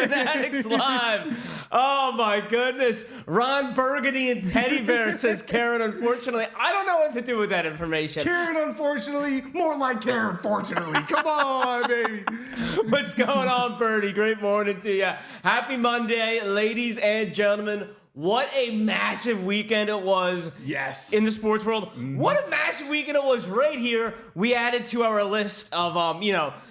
Fanatics Live. Oh, my goodness. Ron Burgundy and Teddy Bear, says Karen, unfortunately. I don't know what to do with that information. Karen, unfortunately. More like Karen, fortunately. Come on, baby. What's going on, Birdie? Great morning to you. Happy Monday, ladies and gentlemen. What a massive weekend it was. Yes. In the sports world. What a massive weekend it was right here. We added to our list of,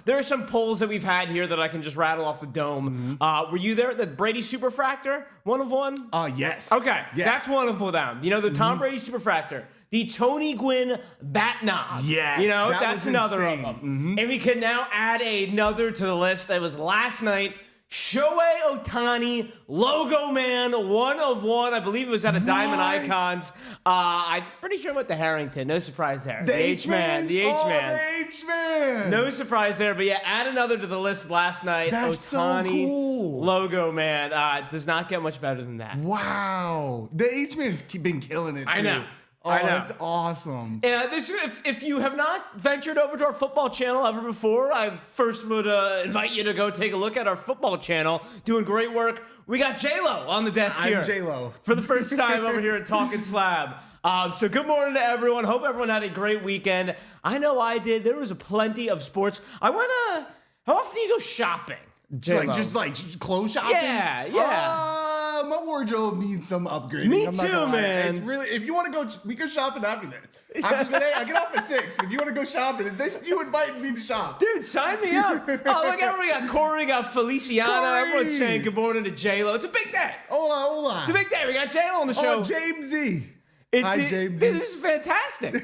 there are some polls that we've had here that I can just rattle off the dome. Were you there at the Brady Superfractor? One of one? Yes. Okay. Yes. That's one of them. The Tom Brady Superfractor. The Tony Gwynn Bat Knob. Yes. That's another of them. And we can now add another to the list. That was last night. Shohei Ohtani, Logo Man, one of one. I believe it was at a Diamond Icons. I'm pretty sure it went to Harrington. No surprise there. The H-Man? The H-Man. Oh, the H-Man. No surprise there. But yeah, add another to the list last night. That's Ohtani, so cool. Logo Man. Does not get much better than that. Wow. The H-Man's been killing it, too. I know. Oh, that's awesome. If you have not ventured over to our football channel ever before, I first would invite you to go take a look at our football channel. Doing great work. We got J-Lo on the desk here. I'm J-Lo. For the first time over here at Talkin Slab. So good morning to everyone. Hope everyone had a great weekend. I know I did. There was plenty of sports. How often do you go shopping? Just clothes shopping? Yeah. My wardrobe needs some upgrading. Me I'm not too, gonna lie. man. It's really, if you want to go, we go shopping after that. After the day, I get off at 6. If you want to go shopping, you invite me to shop. Dude, sign me up. Look, we got Corey, we got Feliciano. Corey. Everyone's saying good morning to J-Lo. It's a big day. Hold on. It's a big day. We got J-Lo on the show. Oh, James Z. Hi, James. Dude, this is fantastic.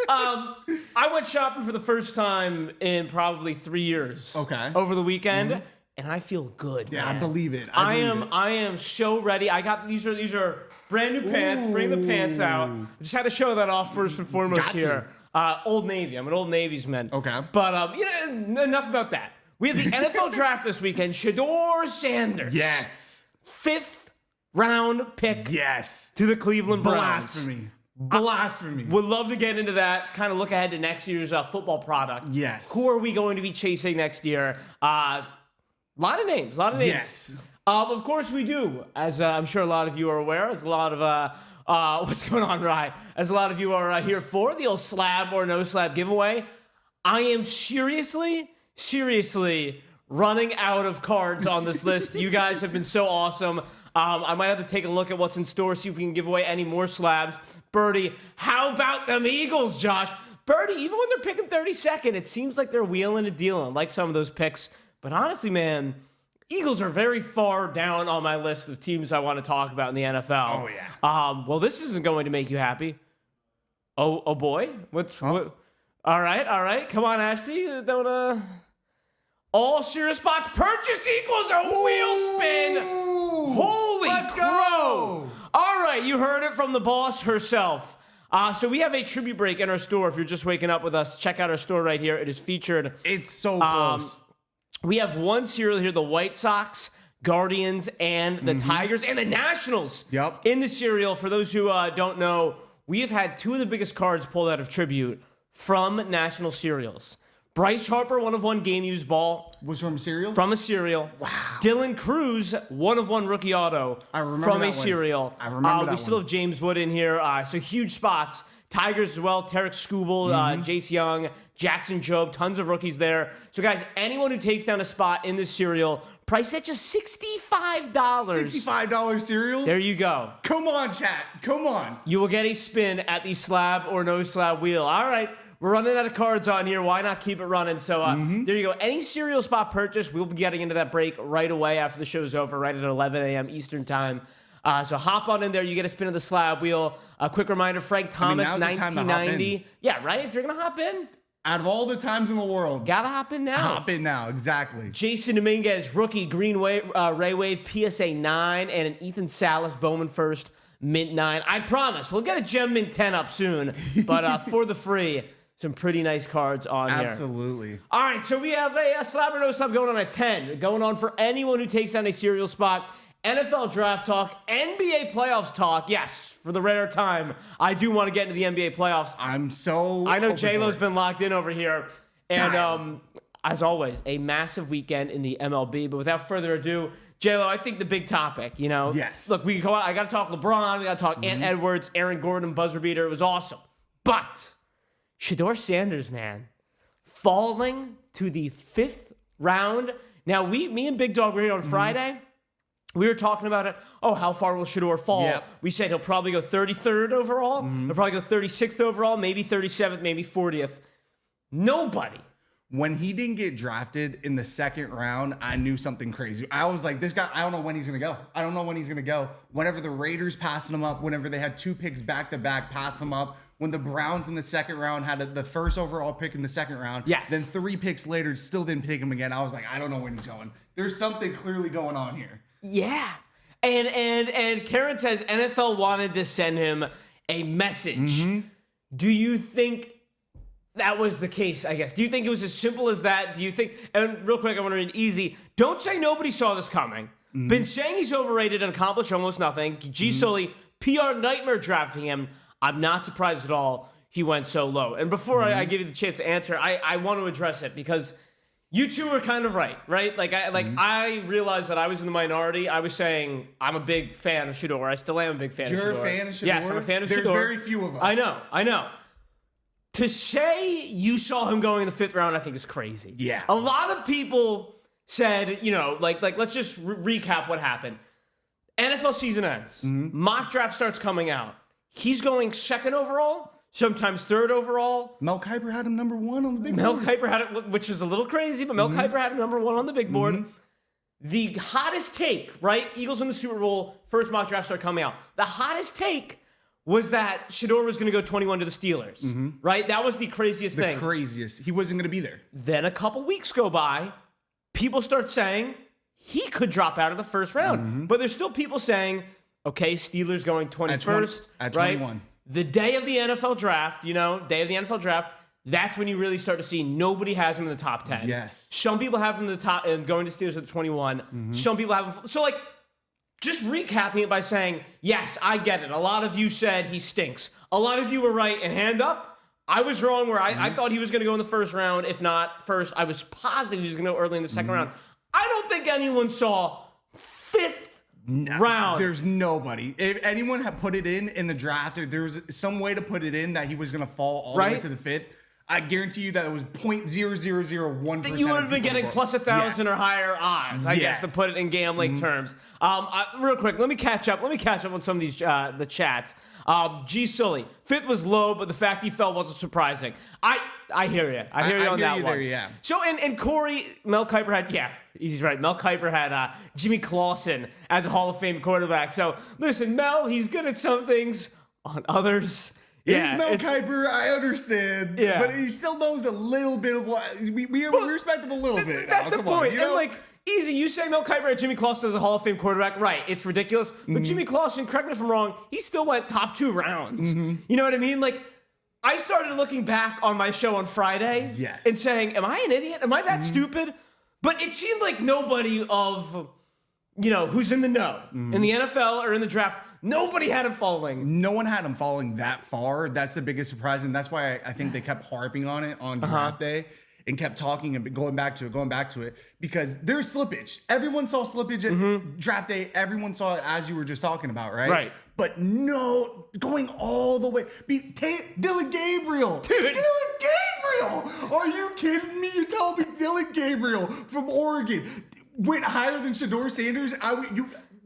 I went shopping for the first time in probably 3 years. Okay. Over the weekend. And I feel good. Yeah, man. I believe it. I am so ready. I got these are brand new pants. Bring the pants out. I just had to show that off first and foremost here. Old Navy. I'm an Old Navy's man. Okay. But enough about that. We have the NFL draft this weekend. Shedeur Sanders. Yes. 5th round pick. Yes. To the Cleveland Browns. Blasphemy. Would love to get into that. Kind of look ahead to next year's football product. Yes. Who are we going to be chasing next year? A lot of names. Yes. Of course we do. As I'm sure a lot of you are aware, as a lot of what's going on, Rye? As a lot of you are here for the old slab or no slab giveaway. I am seriously running out of cards on this list. You guys have been so awesome. I might have to take a look at what's in store, see if we can give away any more slabs. Birdie, how about them Eagles, Josh? Birdie, even when they're picking 32nd, it seems like they're wheeling and dealing, like some of those picks. But honestly, man, Eagles are very far down on my list of teams I want to talk about in the NFL. Oh, yeah. Well, this isn't going to make you happy. Oh boy. What? All right. Come on, Ashley. All serious spots purchased equals a wheel spin. Holy Let's crow. go. All right, you heard it from the boss herself. So we have a tribute break in our store. If you're just waking up with us, check out our store right here. It is featured. It's so close. We have one cereal here, the White Sox, Guardians, and the Tigers, and the Nationals in the cereal. For those who don't know, we have had 2 of the biggest cards pulled out of tribute from National cereals. Bryce Harper, 1-of-1 game-used ball. Was from a cereal? From a cereal. Wow. Dylan Cruz, 1-of-1 rookie auto. I remember from that a one. cereal. I remember that We still have James Wood in here. So huge spots. Tigers as well, Tarek Skubal, Jace Young, Jackson Jobe, tons of rookies there. So guys, anyone who takes down a spot in this cereal, priced at just $65. $65 cereal? There you go. Come on, chat. Come on. You will get a spin at the slab or no slab wheel. All right, we're running out of cards on here. Why not keep it running? So there you go. Any cereal spot purchase, we'll be getting into that break right away after the show's over, right at 11 a.m. Eastern time. So hop on in there. You get a spin of the slab wheel. A quick reminder, Frank Thomas, 1990. Yeah, right? If you're going to hop in. Out of all the times in the world. Gotta hop in now. Hop in now, exactly. Jason Dominguez, rookie, Green Wave, Ray Wave, PSA 9, and an Ethan Salas, Bowman First, Mint 9. I promise, we'll get a Gem Mint 10 up soon. But for the free, some pretty nice cards on here. Absolutely. All right, so we have a slab or no slab going on at 10. Going on for anyone who takes down a cereal spot. NFL draft talk, NBA playoffs talk. Yes, for the rare time, I do want to get into the NBA playoffs. I know J-Lo's been locked in over here. And as always, a massive weekend in the MLB. But without further ado, J-Lo, I think the big topic, Yes. Look, we can go out. I got to talk LeBron. We got to talk Ant Edwards, Aaron Gordon, buzzer beater. It was awesome. But Shedeur Sanders, man, falling to the 5th round. Now, me and Big Dog were here on Friday. We were talking about it. Oh, how far will Shedeur fall? Yep. We said he'll probably go 33rd overall. He'll probably go 36th overall, maybe 37th, maybe 40th. Nobody. When he didn't get drafted in the 2nd round, I knew something crazy. I was like, this guy, I don't know when he's going to go. I don't know when he's going to go. Whenever the Raiders passed him up, whenever they had 2 picks back-to-back, pass him up. When the Browns in the 2nd round had the first overall pick in the 2nd round. Yes. Then 3 picks later, still didn't pick him again. I was like, I don't know when he's going. There's something clearly going on here. Yeah. And Karen says NFL wanted to send him a message. Do you think that was the case, I guess? Do you think it was as simple as that? Do you think, and real quick, I want to read easy. Don't say nobody saw this coming. Been saying he's overrated and accomplished almost nothing. G. Sully, PR nightmare drafting him. I'm not surprised at all he went so low. And before I give you the chance to answer, I want to address it because you two are kind of right? Like I realized that I was in the minority. I was saying I'm a big fan of Shedeur. I still am a big fan of Shedeur. You're a fan of Shedeur? Yes, I'm a fan of Shedeur. There's very few of us. I know. To say you saw him going in the 5th round, I think is crazy. Yeah. A lot of people said, let's just recap what happened. NFL season ends. Mock draft starts coming out. He's going 2nd overall, sometimes 3rd overall. Mel Kiper had him number 1 on the big board. Mel Kiper had it, which is a little crazy, but Mel Kiper had him number 1 on the big board. The hottest take, right? Eagles win the Super Bowl, first mock draft start coming out. The hottest take was that Shedeur was going to go 21 to the Steelers, right? That was the craziest thing. The craziest. He wasn't going to be there. Then a couple weeks go by, people start saying he could drop out of the 1st round. But there's still people saying, okay, Steelers going 21st, at right? 21. The day of the NFL draft, that's when you really start to see nobody has him in the top 10. Yes. Some people have him in the top and going to Steelers at the 21. Some people have him. So, just recapping it by saying, yes, I get it. A lot of you said he stinks. A lot of you were right. And hand up, I was wrong where I thought he was going to go in the 1st round. If not first, I was positive he was going to go early in the 2nd round. I don't think anyone saw 5th round. There's nobody. If anyone had put it in the draft, or there was some way to put it in that he was going to fall all the way to the 5th, I guarantee you that it was 0.0001%. That you would have been getting plus 1,000 or higher odds, I guess, to put it in gambling terms. Real quick, let me catch up on some of these the chats. G. Sully, 5th was low, but the fact he fell wasn't surprising. I hear you. I hear you on that one. There, yeah. So and Corey, Mel Kiper had he's right. Mel Kiper had Jimmy Clausen as a Hall of Fame quarterback. So listen, Mel, he's good at some things, on others. It is Mel Kiper, I understand. Yeah. But he still knows a little bit of what we respect him a little bit. That's the point. On, and easy, you say Mel Kiper had Jimmy Clausen as a Hall of Fame quarterback. Right, it's ridiculous. But Jimmy Clausen, correct me if I'm wrong, he still went top 2 rounds. You know what I mean? I started looking back on my show on Friday and saying, am I an idiot? Am I that stupid? But it seemed like nobody of, who's in the know in the NFL or in the draft, nobody had him falling. No one had him falling that far. That's the biggest surprise. And that's why I think they kept harping on it on draft day and kept talking and going back to it because there's slippage. Everyone saw slippage at draft day. Everyone saw it as you were just talking about, right? Right. But no, going all the way. Dylan Gabriel. Dude. Dylan Gabriel. Are you kidding me? You're telling me Dylan Gabriel from Oregon went higher than Shedeur Sanders?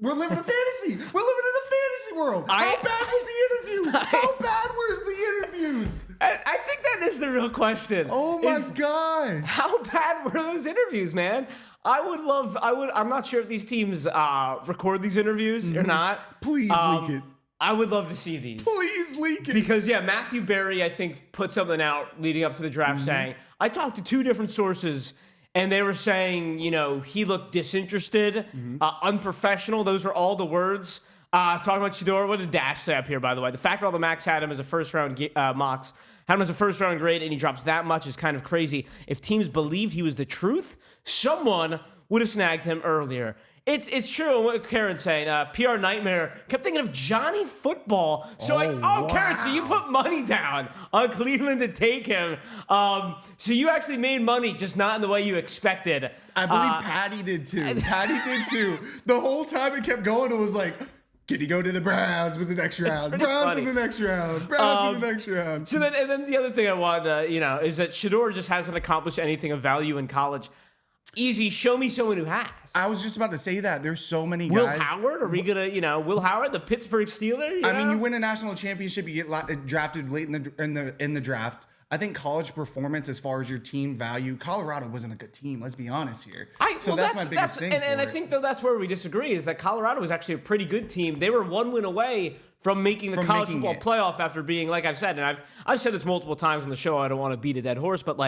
We're living a fantasy. We're living in a fantasy world. How bad was the interview? How bad were the interviews? I think that is the real question. Oh my gosh. How bad were those interviews, man? I'm not sure if these teams record these interviews or not. Please leak it. I would love to see these. Please leak it. Because, Matthew Berry, I think, put something out leading up to the draft saying, I talked to 2 different sources, and they were saying, he looked disinterested, unprofessional. Those were all the words. Talking about Shedeur, what did Dash say up here, by the way? The fact that all the Macs had him as a first-round mocks, had him as a first-round grade, and he drops that much is kind of crazy. If teams believed he was the truth, someone would have snagged him earlier. It's true what Karen's saying. PR Nightmare kept thinking of Johnny Football. So Karen, so you put money down on Cleveland to take him. So you actually made money, just not in the way you expected. I believe Patty did too. Patty did too. The whole time it kept going, it was like, can he go to the Browns with the next round? Browns in the next round. Browns in the next round. So then the other thing I wanted to, is that Shedeur just hasn't accomplished anything of value in college. Easy, show me someone who has. I was just about to say that. There's so many guys. Will Howard? Are we gonna, Will Howard, the Pittsburgh Steeler? I mean, you win a national championship, you get drafted late in the draft. I think college performance, as far as your team value, Colorado wasn't a good team. Let's be honest here. So that's my biggest thing. And I think that's where we disagree is that Colorado was actually a pretty good team. They were one win away from making the college football playoff after being, like I've said, and I've said this multiple times on the show. I don't want to beat a dead horse, but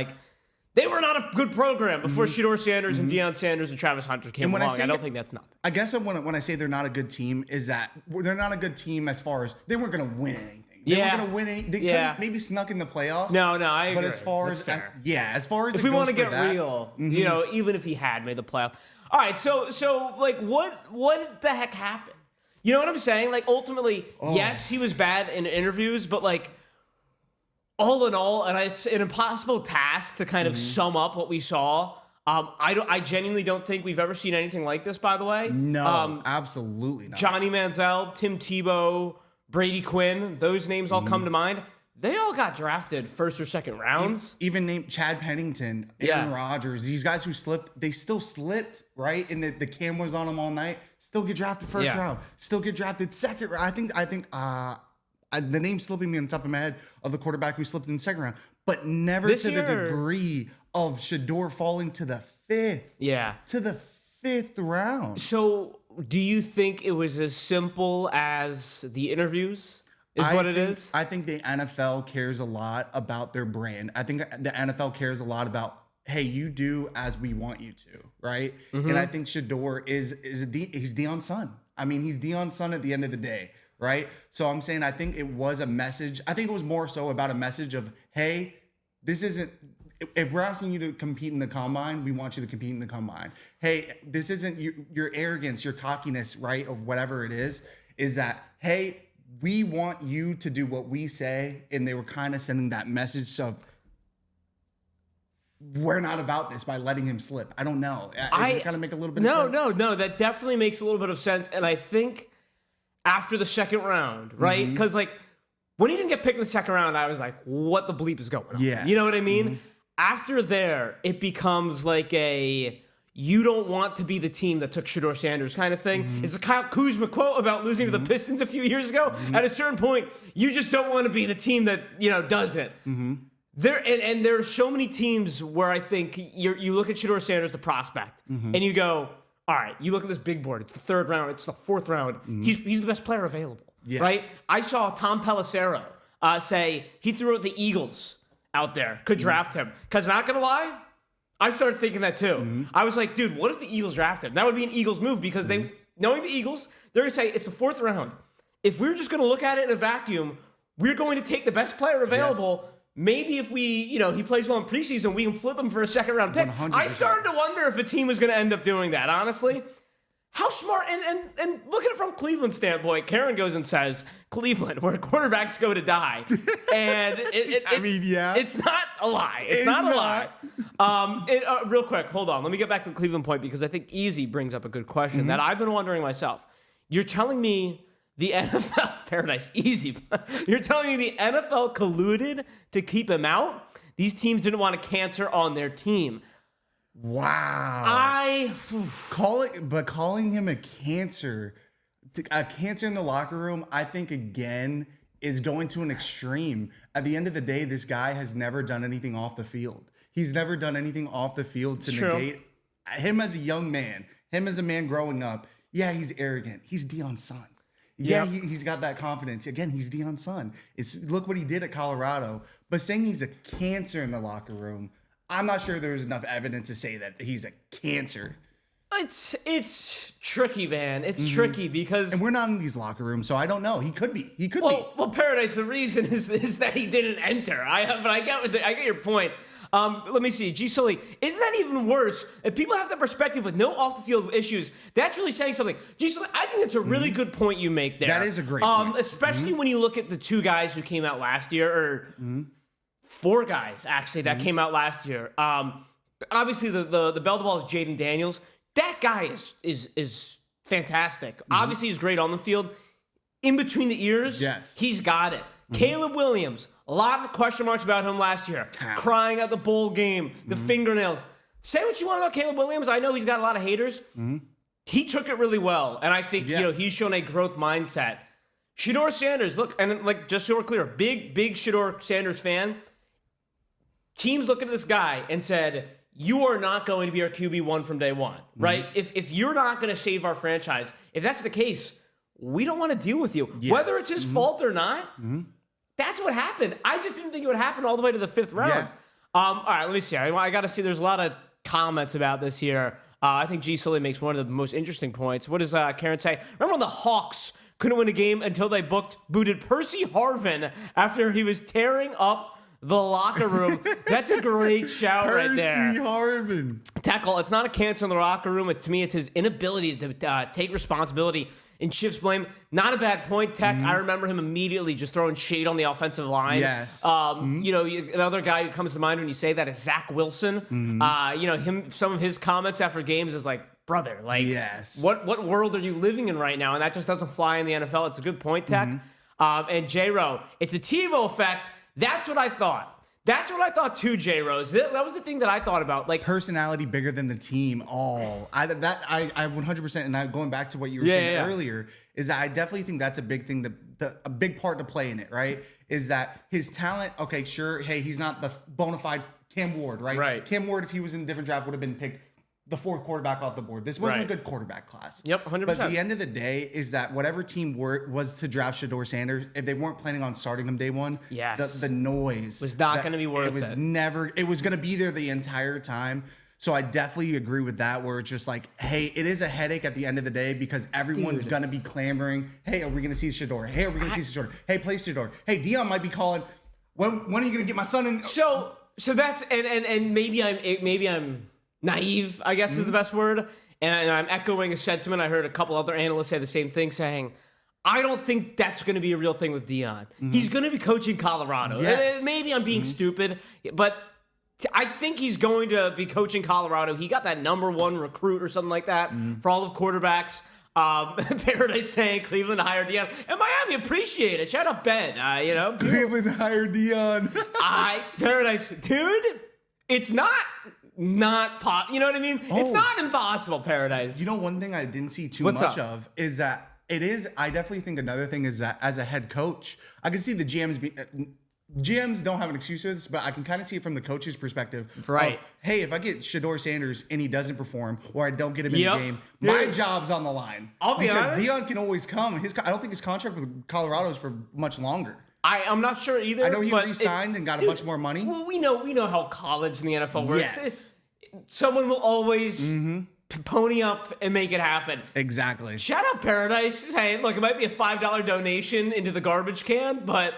they were not a good program before Shedeur Sanders and Deion Sanders and Travis Hunter came along. I don't think that's nothing. I guess when I say they're not a good team, is that they're not a good team as far as they weren't going to win anything. They weren't going to win any. They couldn't maybe snuck in the playoffs. No, I agree. But as far as as far as if we want to get real, even if he had made the playoff. All right, so what the heck happened? You know what I'm saying? Ultimately, yes, he was bad in interviews, but all in all, and it's an impossible task to kind of sum up what we saw. I genuinely don't think we've ever seen anything like this, by the way. No, absolutely not. Johnny Manziel, Tim Tebow, Brady Quinn, those names all come to mind. They all got drafted first or second rounds. Even named Chad Pennington, Aaron Rodgers, these guys who slipped, they still slipped, right? And the camera was on them all night. Still get drafted first round. Still get drafted second round. I think the name's slipping me on top of my head of the quarterback who slipped in the second round, but never to the degree of Shedeur falling to the fifth. Yeah. To the fifth round. So do you think it was as simple as the interviews is what it is? I think the NFL cares a lot about their brand. I think the NFL cares a lot about, hey, you do as we want you to, right? And I think Shedeur he's Deion's son. I mean, he's Deion's son at the end of the day, right? So I'm saying I think it was a message. I think it was more so about a message of, hey, this isn't, if we're asking you to compete in the combine, we want you to compete in the combine. Hey, this isn't your arrogance, your cockiness, right, of whatever it is that, hey, we want you to do what we say. And they were kind of sending that message of, we're not about this by letting him slip. I don't know. I kind of make a little bit of sense. No, that definitely makes a little bit of sense. And I think after the second round, right? Because when he didn't get picked in the second round, I was like, what the bleep is going on? Yes. You know what I mean? After there, it becomes you don't want to be the team that took Shedeur Sanders kind of thing. It's a Kyle Kuzma quote about losing to the Pistons a few years ago. At a certain point, you just don't want to be the team that, does it. There are so many teams where I think you look at Shedeur Sanders, the prospect, and you go, all right, you look at this big board. It's the third round. It's the fourth round. He's the best player available, right? I saw Tom Pelissero say he threw out the Eagles out there, could draft him. Because not going to lie, I started thinking that too. I was like, dude, what if the Eagles draft him? That would be an Eagles move because knowing the Eagles, they're going to say it's the fourth round. If we're just going to look at it in a vacuum, we're going to take the best player available. Maybe if he plays well in preseason, we can flip him for a second round pick. 100%. I started to wonder if a team was going to end up doing that, honestly. How smart, and look at it from Cleveland's standpoint. Karen goes and says, Cleveland, where quarterbacks go to die. And it's not a lie. It's not a lie. Real quick, hold on. Let me get back to the Cleveland point because I think Easy brings up a good question that I've been wondering myself. You're telling me the NFL, Paradise, Easy. You're telling me the NFL colluded to keep him out? These teams didn't want a cancer on their team. Wow. Calling him a cancer in the locker room, I think again is going to an extreme. At the end of the day, this guy has never done anything off the field. He's never done anything off the field to negate him as a young man, him as a man growing up. Yeah, he's arrogant. He's Deion's son. Yeah, he's got that confidence. Again, he's Deion's son. Look what he did at Colorado. But saying he's a cancer in the locker room, I'm not sure there's enough evidence to say that he's a cancer. It's tricky, man. It's tricky because... And we're not in these locker rooms, so I don't know. He could be. Well, Paradise, the reason is that he didn't enter. I get your point. Let me see. G. Sully, isn't that even worse? If people have that perspective with no off-the-field issues, that's really saying something. G. Sully, I think that's a really good point you make there. That is a great point. Especially when you look at the 2 guys who came out last year, or 4 guys, actually, that came out last year. Obviously, the bell of the ball is Jaden Daniels. That guy is fantastic. Obviously, he's great on the field. In between the ears, he's got it. Caleb Williams, a lot of question marks about him last year. Crying at the bowl game, the fingernails. Say what you want about Caleb Williams. I know he's got a lot of haters. He took it really well, and I think he's shown a growth mindset. Shedeur Sanders, look, and like just so we're clear, big Shedeur Sanders fan. Teams look at this guy and said, you are not going to be our QB1 from day one, right? If you're not going to save our franchise, if that's the case, we don't want to deal with you. Whether it's his fault or not, that's what happened. I just didn't think it would happen all the way to the 5th round. All right, let me see. I got to see. There's a lot of comments about this here. I think G. Sully makes one of the most interesting points. What does Karen say? Remember when the Hawks couldn't win a game until they booted Percy Harvin after he was tearing up the locker room? That's a great shout right there. Percy Harvin. Tackle, it's not a cancer in the locker room. To me, it's his inability to take responsibility and shifts blame. Not a bad point, Tech. I remember him immediately just throwing shade on the offensive line. Yes. You know, another guy who comes to mind when you say that is Zach Wilson. You know, some of his comments after games is like, brother, like, what world are you living in right now? And that just doesn't fly in the NFL. It's a good point, Tech. And J-Ro, it's the Tebow effect. That's what I thought. That's what I thought too, J-Rose. That was the thing that I thought about. Like personality bigger than the team. I 100%. And going back to what you were saying earlier, is that I definitely think that's a big thing. A big part to play in it, right? Is that his talent? Okay, sure. Hey, he's not the bona fide Cam Ward, right? Right. Cam Ward, if he was in a different draft, would have been picked the 4th quarterback off the board. This wasn't a good quarterback class. Yep, 100%. But at the end of the day, is that whatever team was to draft Shedeur Sanders, if they weren't planning on starting him day one, the noise was not going to be worth it. It was never. It was going to be there the entire time. So I definitely agree with that, where it's just like, hey, it is a headache at the end of the day because everyone's going to be clamoring, hey, are we going to see Shedeur? Hey, are we going to see Shedeur? Hey, play Shedeur. Hey, Dion might be calling, when are you going to get my son in? So that's, and maybe I'm naive, I guess is the best word. And I'm echoing a sentiment. I heard a couple other analysts say the same thing, saying, I don't think that's going to be a real thing with Dion. He's going to be coaching Colorado. Maybe I'm being stupid, but I think he's going to be coaching Colorado. He got that #1 recruit or something like that for all of quarterbacks. Paradise saying Cleveland hired Dion. And Miami appreciate it. Shout out Ben. You know, Cleveland hired Dion. Paradise, dude, it's not pop. You know what I mean? It's not impossible, Paradise. You know, one thing I didn't see too much of is that it is. I definitely think another thing is that as a head coach, I can see the GMs don't have an excuse for this, but I can kind of see it from the coach's perspective. Right. Hey, if I get Shedeur Sanders and he doesn't perform, or I don't get him in the game, my job's on the line. I'll be honest. Because Dion can always come. I don't think his contract with Colorado is for much longer. I'm not sure either. I know he re-signed and got a bunch more money. Well, we know how college and the NFL works. Yes. Someone will always pony up and make it happen. Exactly. Shout out Paradise. Hey, look, it might be a $5 donation into the garbage can, but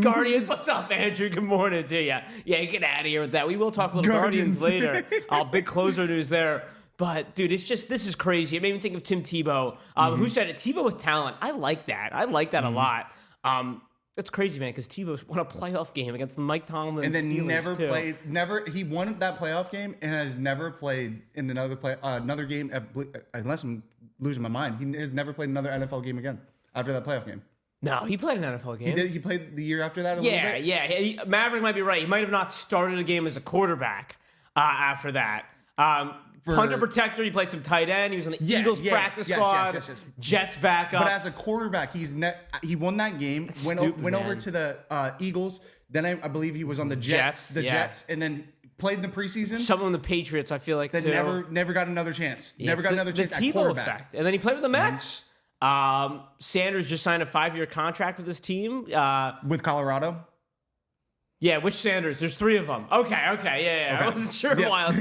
Guardians, what's up, Andrew? Good morning to you. Yeah, get out of here with that. We will talk a little Guardians later. Big closer news there. But, dude, it's just, this is crazy. It made me think of Tim Tebow, who said it, Tebow with talent. I like that. I like that a lot. That's crazy, man, because Tebow won a playoff game against Mike Tomlin and then Steelers he won that playoff game and has never played in another game, unless I'm losing my mind. He has never played another NFL game again after that playoff game. No, he played an NFL game. He played the year after that a little bit? Yeah. Maverick might be right. He might have not started a game as a quarterback after that. Punter protector, he played some tight end. He was on the Eagles practice squad. Yes. Jets backup. But as a quarterback, he won that game. Went over to the Eagles. Then I believe he was on the Jets. Jets, and then played in the preseason. Someone on the Patriots, I feel like. That never got another chance. Never got another chance at quarterback. Effect. And then he played with the Mets. Sanders just signed a 5-year contract with this team. With Colorado. Yeah, which Sanders? There's 3 of them. Okay. Yeah. I wasn't sure, Wild.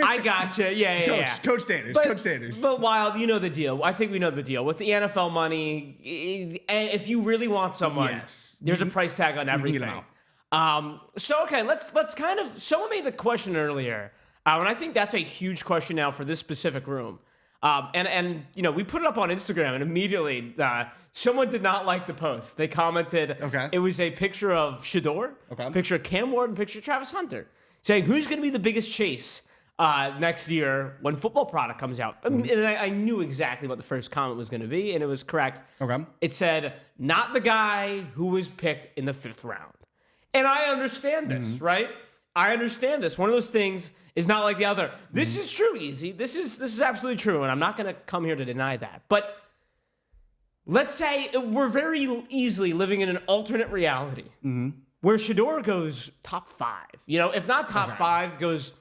I gotcha. Yeah. Coach Sanders. But Wild, you know the deal. I think we know the deal. With the NFL money, if you really want someone, there's a price tag on everything. So okay, let's kind of. Someone made the question earlier, and I think that's a huge question now for this specific room. And you know, we put it up on Instagram, and immediately someone did not like the post. They commented, Okay. It was a picture of Shedeur, Okay. picture of Cam Ward, picture of Travis Hunter, saying who's going to be the biggest chase next year when football product comes out. And I knew exactly what the first comment was going to be, and it was correct. Okay. It said, not the guy who was picked in the 5th round. And I understand this, right? I understand this. One of those things is not like the other. This is true, Easy. This is absolutely true, and I'm not going to come here to deny that. But let's say we're very easily living in an alternate reality where Shedeur goes top 5. You know, if not top 5, goes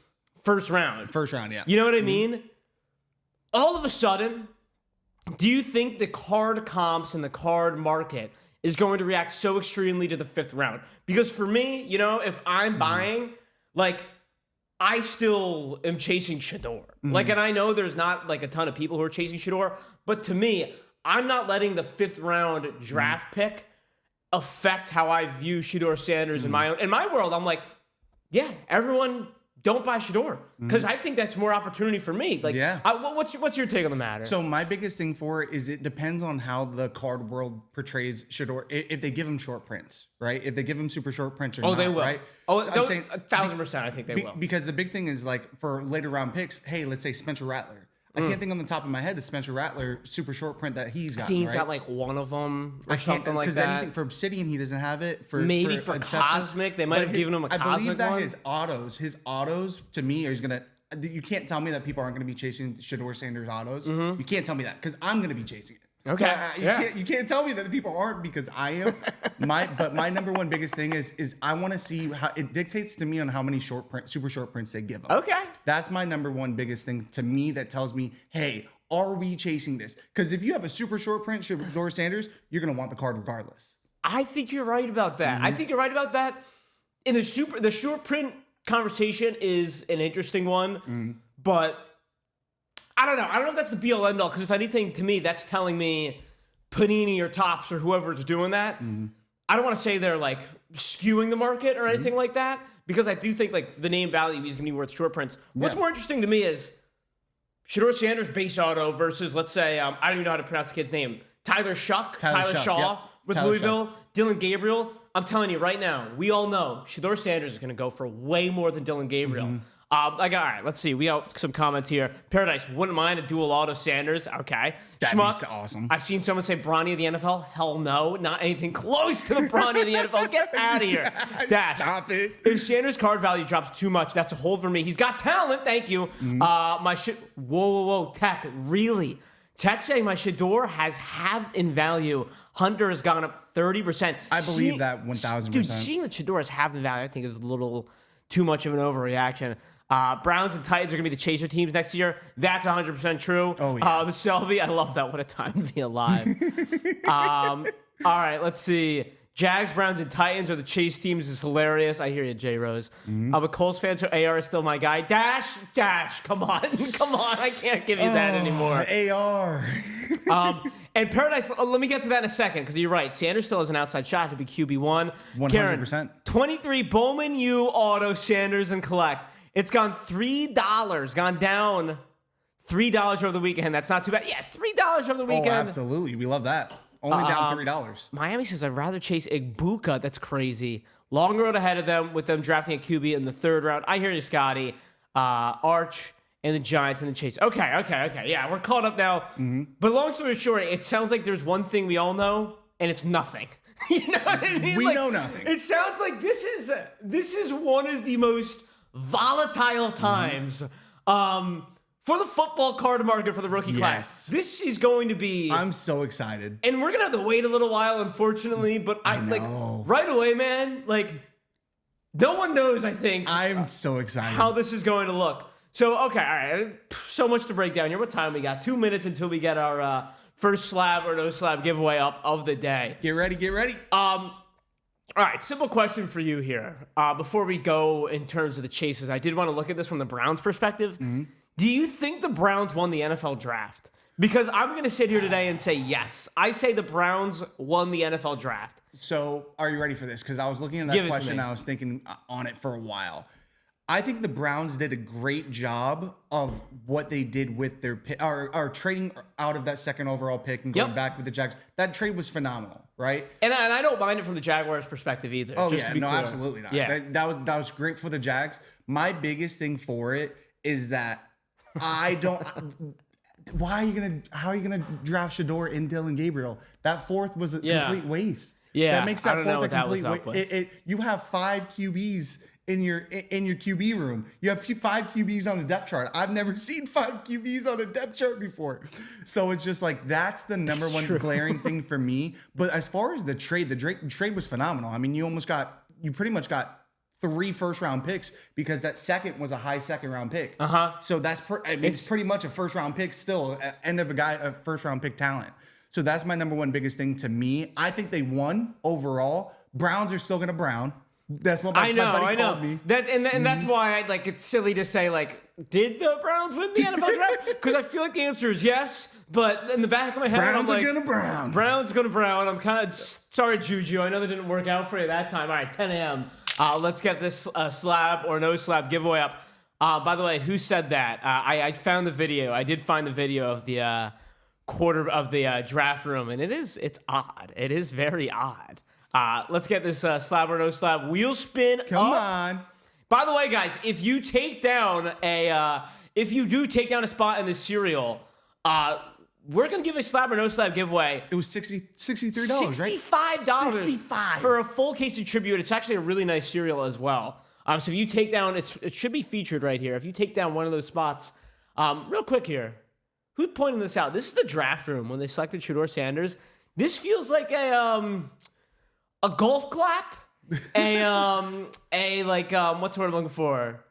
first round. First round, yeah. You know what I mean? All of a sudden, do you think the card comps and the card market is going to react so extremely to the 5th round? Because for me, you know, if I'm buying, like, I still am chasing Shedeur. Like, and I know there's not, like, a ton of people who are chasing Shedeur, but to me, I'm not letting the 5th round draft pick affect how I view Shedeur Sanders in my world. I'm like, yeah, everyone don't buy Shedeur, because I think that's more opportunity for me. Like, Yeah. What's your take on the matter? So my biggest thing for it is it depends on how the card world portrays Shedeur. If they give him short prints, right? If they give him super short prints or not, they will. right? Oh, So I'm saying 1,000%. I think they will. because the big thing is like for later round picks. Hey, let's say Spencer Rattler. I can't think on the top of my head of Spencer Rattler super short print that he's got. I think he's right? got like one of them or I can't something like because that. anything for Obsidian he doesn't have it. For Maybe for Inception. Cosmic, they might But have given him a I Cosmic believe that one. his autos to me are gonna. You can't tell me that people aren't going to be chasing Shedeur Sanders autos. You can't tell me that because I'm going to be chasing it. Okay. So, you can't tell me that the people aren't because I am. But my number one biggest thing is I want to see how it dictates to me on how many super short prints they give them. Okay. That's my number one biggest thing to me that tells me, hey, are we chasing this? Because if you have a super short print Shedeur Sanders, you're going to want the card regardless. I think you're right about that. I think you're right about that. In the short print conversation is an interesting one, but I don't know. I don't know if that's the be-all end-all, because if anything, to me, that's telling me Panini or Topps or whoever's doing that. I don't want to say they're like skewing the market or anything like that, because I do think like the name value is going to be worth short prints. What's more interesting to me is Shedeur Sanders base auto versus, let's say, I don't even know how to pronounce the kid's name, Tyler Shaw Yep. with Tyler Louisville, Dylan Gabriel. I'm telling you right now, we all know Shedeur Sanders is going to go for way more than Dylan Gabriel. All right, let's see. We got some comments here. Paradise, wouldn't mind a dual auto Sanders. Okay. That'd be Schmuck, awesome. I've seen someone say Bronny of the NFL. Hell no. Not anything close to the Bronny of the NFL. Get out of here. Dash. Stop it. If Sanders' card value drops too much, that's a hold for me. He's got talent. Thank you. Whoa. Tech, really? Tech saying my Shedeur has halved in value. Hunter has gone up 30%. I believe that 1,000%. Dude, seeing that Shedeur has halved in value, I think is a little too much of an overreaction. Browns and Titans are going to be the chaser teams next year. That's 100% true. Oh, yeah. Selby, I love that. What a time to be alive. All right, let's see. Jags, Browns, and Titans are the chase teams. It's hilarious. I hear you, J. Rose. I'm a Colts fan, so AR is still my guy. Dash, come on. Come on. I can't give you that anymore. AR. And Paradise, let me get to that in a second, because you're right. Sanders still has an outside shot to be QB1. 100%. Karen, 23 Bowman U auto Sanders and collect. It's gone $3, gone down $3 over the weekend. That's not too bad. Yeah, $3 over the weekend. Oh, absolutely. We love that. Only down $3. Miami says, I'd rather chase Igbuka. That's crazy. Long road ahead of them with them drafting a QB in the 3rd round. I hear you, Scotty. Arch and the Giants and the Chase. Okay. Yeah, we're caught up now. But long story short, it sounds like there's one thing we all know, and it's nothing. You know what I mean? We like, know nothing. It sounds like this is one of the most volatile times for the football card market for the rookie class. This is going to be... I'm so excited. And we're going to have to wait a little while, unfortunately, but I like right away, man, like no one knows, I think. I'm so excited. How this is going to look. So, okay, all right. So much to break down here. What time we got? 2 minutes until we get our first slab or no slab giveaway up of the day. Get ready. All right, simple question for you here. Before we go in terms of the chases, I did want to look at this from the Browns' perspective. Do you think the Browns won the NFL draft Because I'm going to sit here today and say yes. I say the Browns won the NFL draft. So are you ready for this? Because I was looking at Give that it to question. me. I was thinking on it for a while. I think the Browns did a great job of what they did with their pick, or trading out of that second overall pick and going back with the Jags. That trade was phenomenal, right? And I don't mind it from the Jaguars' perspective either. Oh just yeah, to be no, clear. absolutely not. Yeah. That was great for the Jags. My biggest thing for it is that I don't. How are you gonna draft Shedeur and Dylan Gabriel? That fourth was a complete waste. Yeah, that makes that fourth a complete waste. You have 5 QBs in your QB room. You have 5 QBs on the depth chart. I've never seen 5 QBs on a depth chart before. So it's just like that's the number one glaring thing for me. But as far as the trade was phenomenal. I mean, you pretty much got 3 first-round picks because that second was a high second-round pick. So that's it's pretty much a first-round pick still, end of a first-round pick talent. So that's my number one biggest thing to me. I think they won overall. Browns are still gonna Brown. That's what my buddy called me. That's why it's silly to say did the Browns win the NFL draft? Because I feel like the answer is yes, but in the back of my head, Browns I'm like, are gonna Brown. Browns gonna Brown. I'm kind of sorry, Juju. I know that didn't work out for you that time. All right, 10 a.m. Let's get this slab or no slab giveaway up. By the way, who said that? I found the video. I did find the video of the quarter of the draft room, and it's odd. It is very odd. Let's get this slab or no slab wheel spin. Come on. By the way, guys, if you do take down a spot in the cereal, we're gonna give a slab or no slab giveaway. It was $63, right? $65 for a full case of Tribute. It's actually a really nice cereal as well. So if you take down, it should be featured right here. If you take down one of those spots, real quick here, who's pointing this out? This is the draft room when they selected Shedeur Sanders. This feels like a golf clap, what's the word I'm looking for?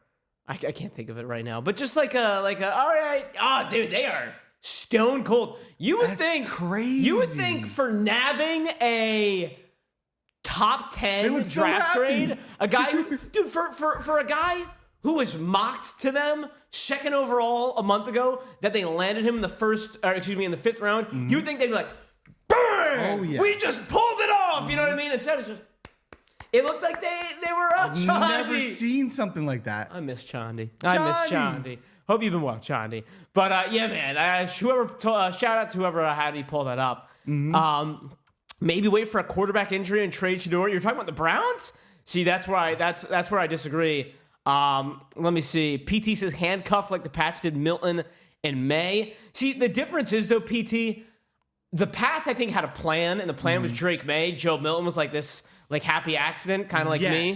I can't think of it right now, but just all right, dude, they are stone cold. That's crazy. You would think for nabbing a top 10 draft grade, a guy who, dude, for a guy who was mocked to them second overall a month ago, that they landed him in the in the 5th round, you would think they'd be like, bang! Oh, yeah. We just pulled it off. You know what I mean? Instead, it's just, it looked like they were up. Chandi. Never seen something like that. I miss Chandi. I miss Chandi. Hope you've been well, Chandi. But yeah, man, shout out to whoever had me pull that up. Maybe wait for a quarterback injury and trade Shedeur. You're talking about the Browns? See, that's where I disagree. Let me see. PT says handcuff like the Pats did Milton in May. See, the difference is though, PT, the Pats I think had a plan, and the plan was Drake May. Joe Milton was like this happy accident, kind of like me.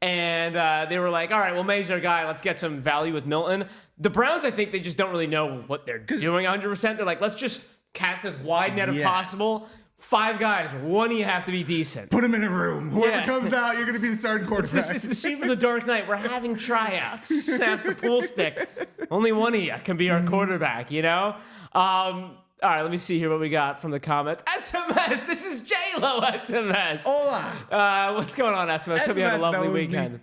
And they were like, all right, well, May's our guy. Let's get some value with Milton. The Browns, I think they just don't really know what they're doing 100%. They're like, let's just cast as wide net as possible. 5 guys, one of you have to be decent. Put him in a room. Whoever comes out, you're going to be the starting quarterback. It's the scene from The Dark Knight. We're having tryouts. Snaps the pool stick. Only one of you can be our quarterback, you know? All right, let me see here what we got from the comments. SMS, this is J-Lo SMS. Hola. What's going on, SMS? Hope you had a lovely weekend.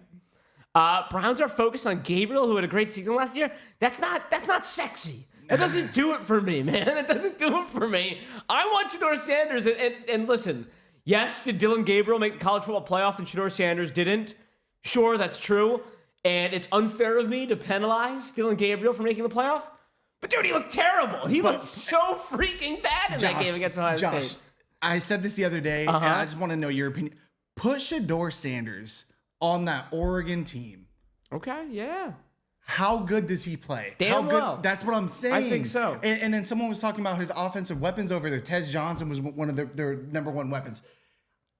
Browns are focused on Gabriel, who had a great season last year. That's not sexy. That doesn't do it for me, man. That doesn't do it for me. I want Shedeur Sanders. And listen, yes, did Dylan Gabriel make the college football playoff and Shedeur Sanders didn't? Sure, that's true. And it's unfair of me to penalize Dylan Gabriel for making the playoff. But dude, he looked terrible. He looked so freaking bad in that game against Ohio State. I said this the other day, and I just want to know your opinion. Put Shedeur Sanders on that Oregon team. Okay, yeah. How good does he play? Damn well. That's what I'm saying. I think so. And then someone was talking about his offensive weapons over there. Tez Johnson was one of their number one weapons.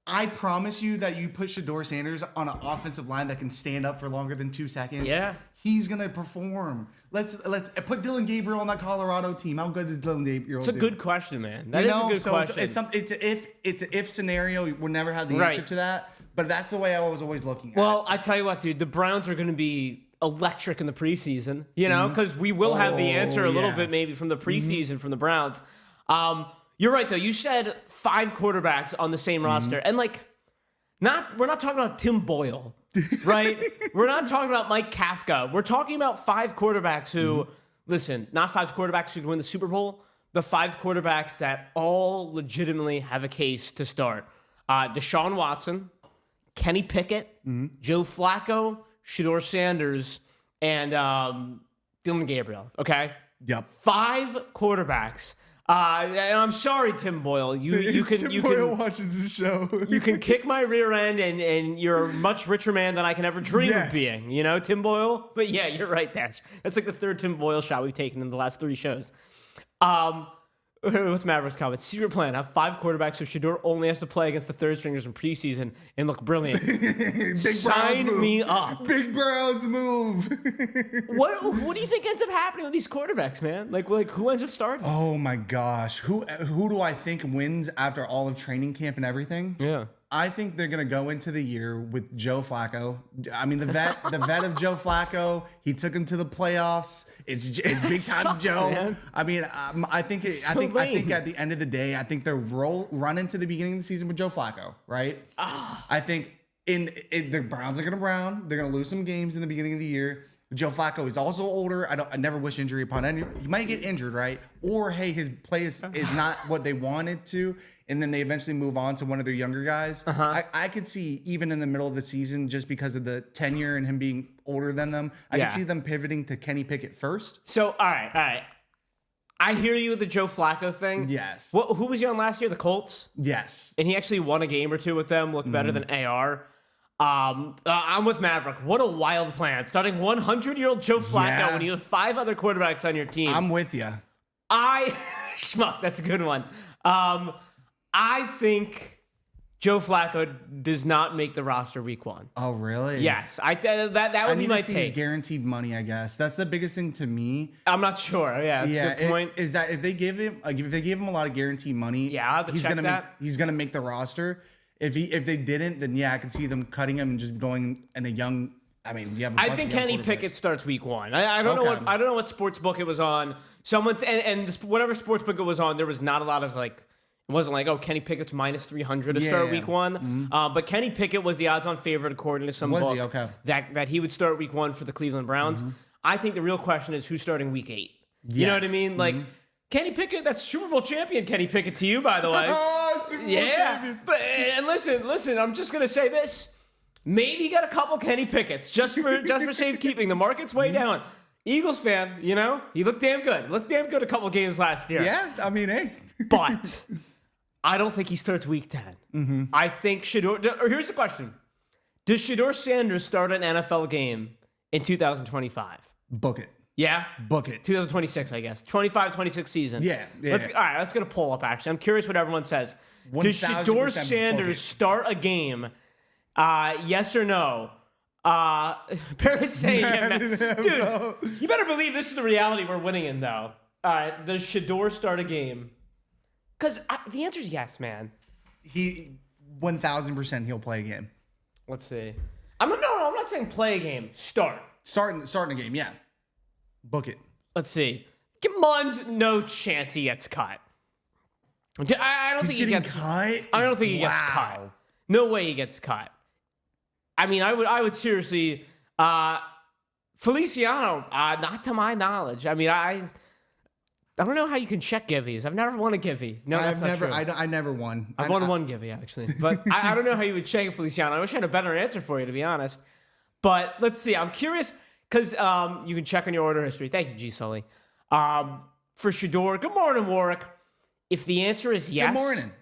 I promise you that you put Shedeur Sanders on an offensive line that can stand up for longer than 2 seconds. Yeah. He's gonna perform. Let's put Dylan Gabriel on that Colorado team. How good is Dylan Gabriel? It's a good question, man. That is a good question. It's an if scenario. We'll never have the answer to that. But that's the way I was always looking at it. Well, I tell you what, dude, the Browns are going to be electric in the preseason, you know, because we will have the answer a little bit maybe from the preseason from the Browns. You're right, though. You said 5 quarterbacks on the same roster. And, we're not talking about Tim Boyle, right? We're not talking about Mike Kafka. We're talking about 5 quarterbacks who, listen, not 5 quarterbacks who can win the Super Bowl, the 5 quarterbacks that all legitimately have a case to start. Deshaun Watson, Kenny Pickett, Joe Flacco, Shedeur Sanders, and Dylan Gabriel. Okay? Yep. 5 quarterbacks. And I'm sorry, Tim Boyle. You can watches the show. you can kick my rear end, and you're a much richer man than I can ever dream of being. You know, Tim Boyle. But yeah, you're right, Dash. That's like the 3rd Tim Boyle shot we've taken in the last 3 shows. What's Maverick's comment? Secret plan: have 5 quarterbacks, so Shedeur only has to play against the 3rd stringers in preseason and look brilliant. Sign me up. Big Browns move. What do you think ends up happening with these quarterbacks, man? Like who ends up starting? Oh my gosh, who do I think wins after all of training camp and everything? Yeah. I think they're gonna go into the year with Joe Flacco. I mean, the vet of Joe Flacco. He took him to the playoffs. It's big time sucks, Joe. Man. I mean, I think at the end of the day, I think they'll run into the beginning of the season with Joe Flacco, right? I think the Browns are gonna Brown. They're gonna lose some games in the beginning of the year. Joe Flacco is also older. I never wish injury upon any. He might get injured, right? Or hey, his play is not what they wanted to, and then they eventually move on to one of their younger guys. I could see even in the middle of the season, just because of the tenure and him being older than them, I could see them pivoting to Kenny Pickett first. So all right. I hear you with the Joe Flacco thing. Yes. Who was he on last year? The Colts. Yes. And he actually won a game or 2 with them. Looked better than AR. I'm with Maverick. What a wild plan. Starting 100-year-old Joe Flacco when you have 5 other quarterbacks on your team. I'm with you. Schmuck, that's a good one. I think Joe Flacco does not make the roster week 1. Oh, really? Yes. That would be my take. Guaranteed money, I guess. That's the biggest thing to me. I'm not sure. Yeah, that's a good point. Is that if they give him a lot of guaranteed money, I'll have to check that. He's gonna make the roster. If they didn't, then I could see them cutting him and just going in a young. I mean, you have. I think Kenny Pickett starts week 1. I don't know what sports book it was on. Someone's and whatever sports book it was on, there was not a lot of like. It wasn't like, oh, Kenny Pickett's minus 300 to start week 1. But Kenny Pickett was the odds-on favorite according to some book that he would start week 1 for the Cleveland Browns. I think the real question is who's starting week 8. You know what I mean? Like Kenny Pickett, that's Super Bowl champion Kenny Pickett to you, by the way. Super Bowl champion. But and listen, I'm just gonna say this. Maybe get a couple Kenny Pickett's just for safekeeping. The market's way down. Eagles fan, you know, he looked damn good. Looked damn good a couple games last year. Yeah, I mean, hey. But I don't think he starts week 10. I think here's the question. Does Shedeur Sanders start an NFL game in 2025? Book it. Yeah? Book it. 2026, I guess. 25-26 season. Yeah. All right, let's get a poll up, actually. I'm curious what everyone says. Does Shedeur Sanders start a game? Yes or no? Paris saying, dude, you better believe this is the reality we're winning in, though. All right, does Shedeur start a game? Because the answer is yes, man. He 1,000% he'll play a game. Let's see. I'm not saying play a game. Start. Starting a game, yeah. Book it. Let's see. Munz, no chance he gets cut. I don't think he gets cut. I don't think he gets cut. No way he gets cut. I mean, I would seriously. Feliciano, not to my knowledge. I mean, I don't know how you can check givvies. I've never won a givvie. No, that's not true. I never won. I've won one givvie, actually. But I don't know how you would check Feliciano. I wish I had a better answer for you, to be honest. But let's see. I'm curious because you can check on your order history. Thank you, G. Sully. For Shedeur, good morning, Warwick. If the answer is yes. Good morning.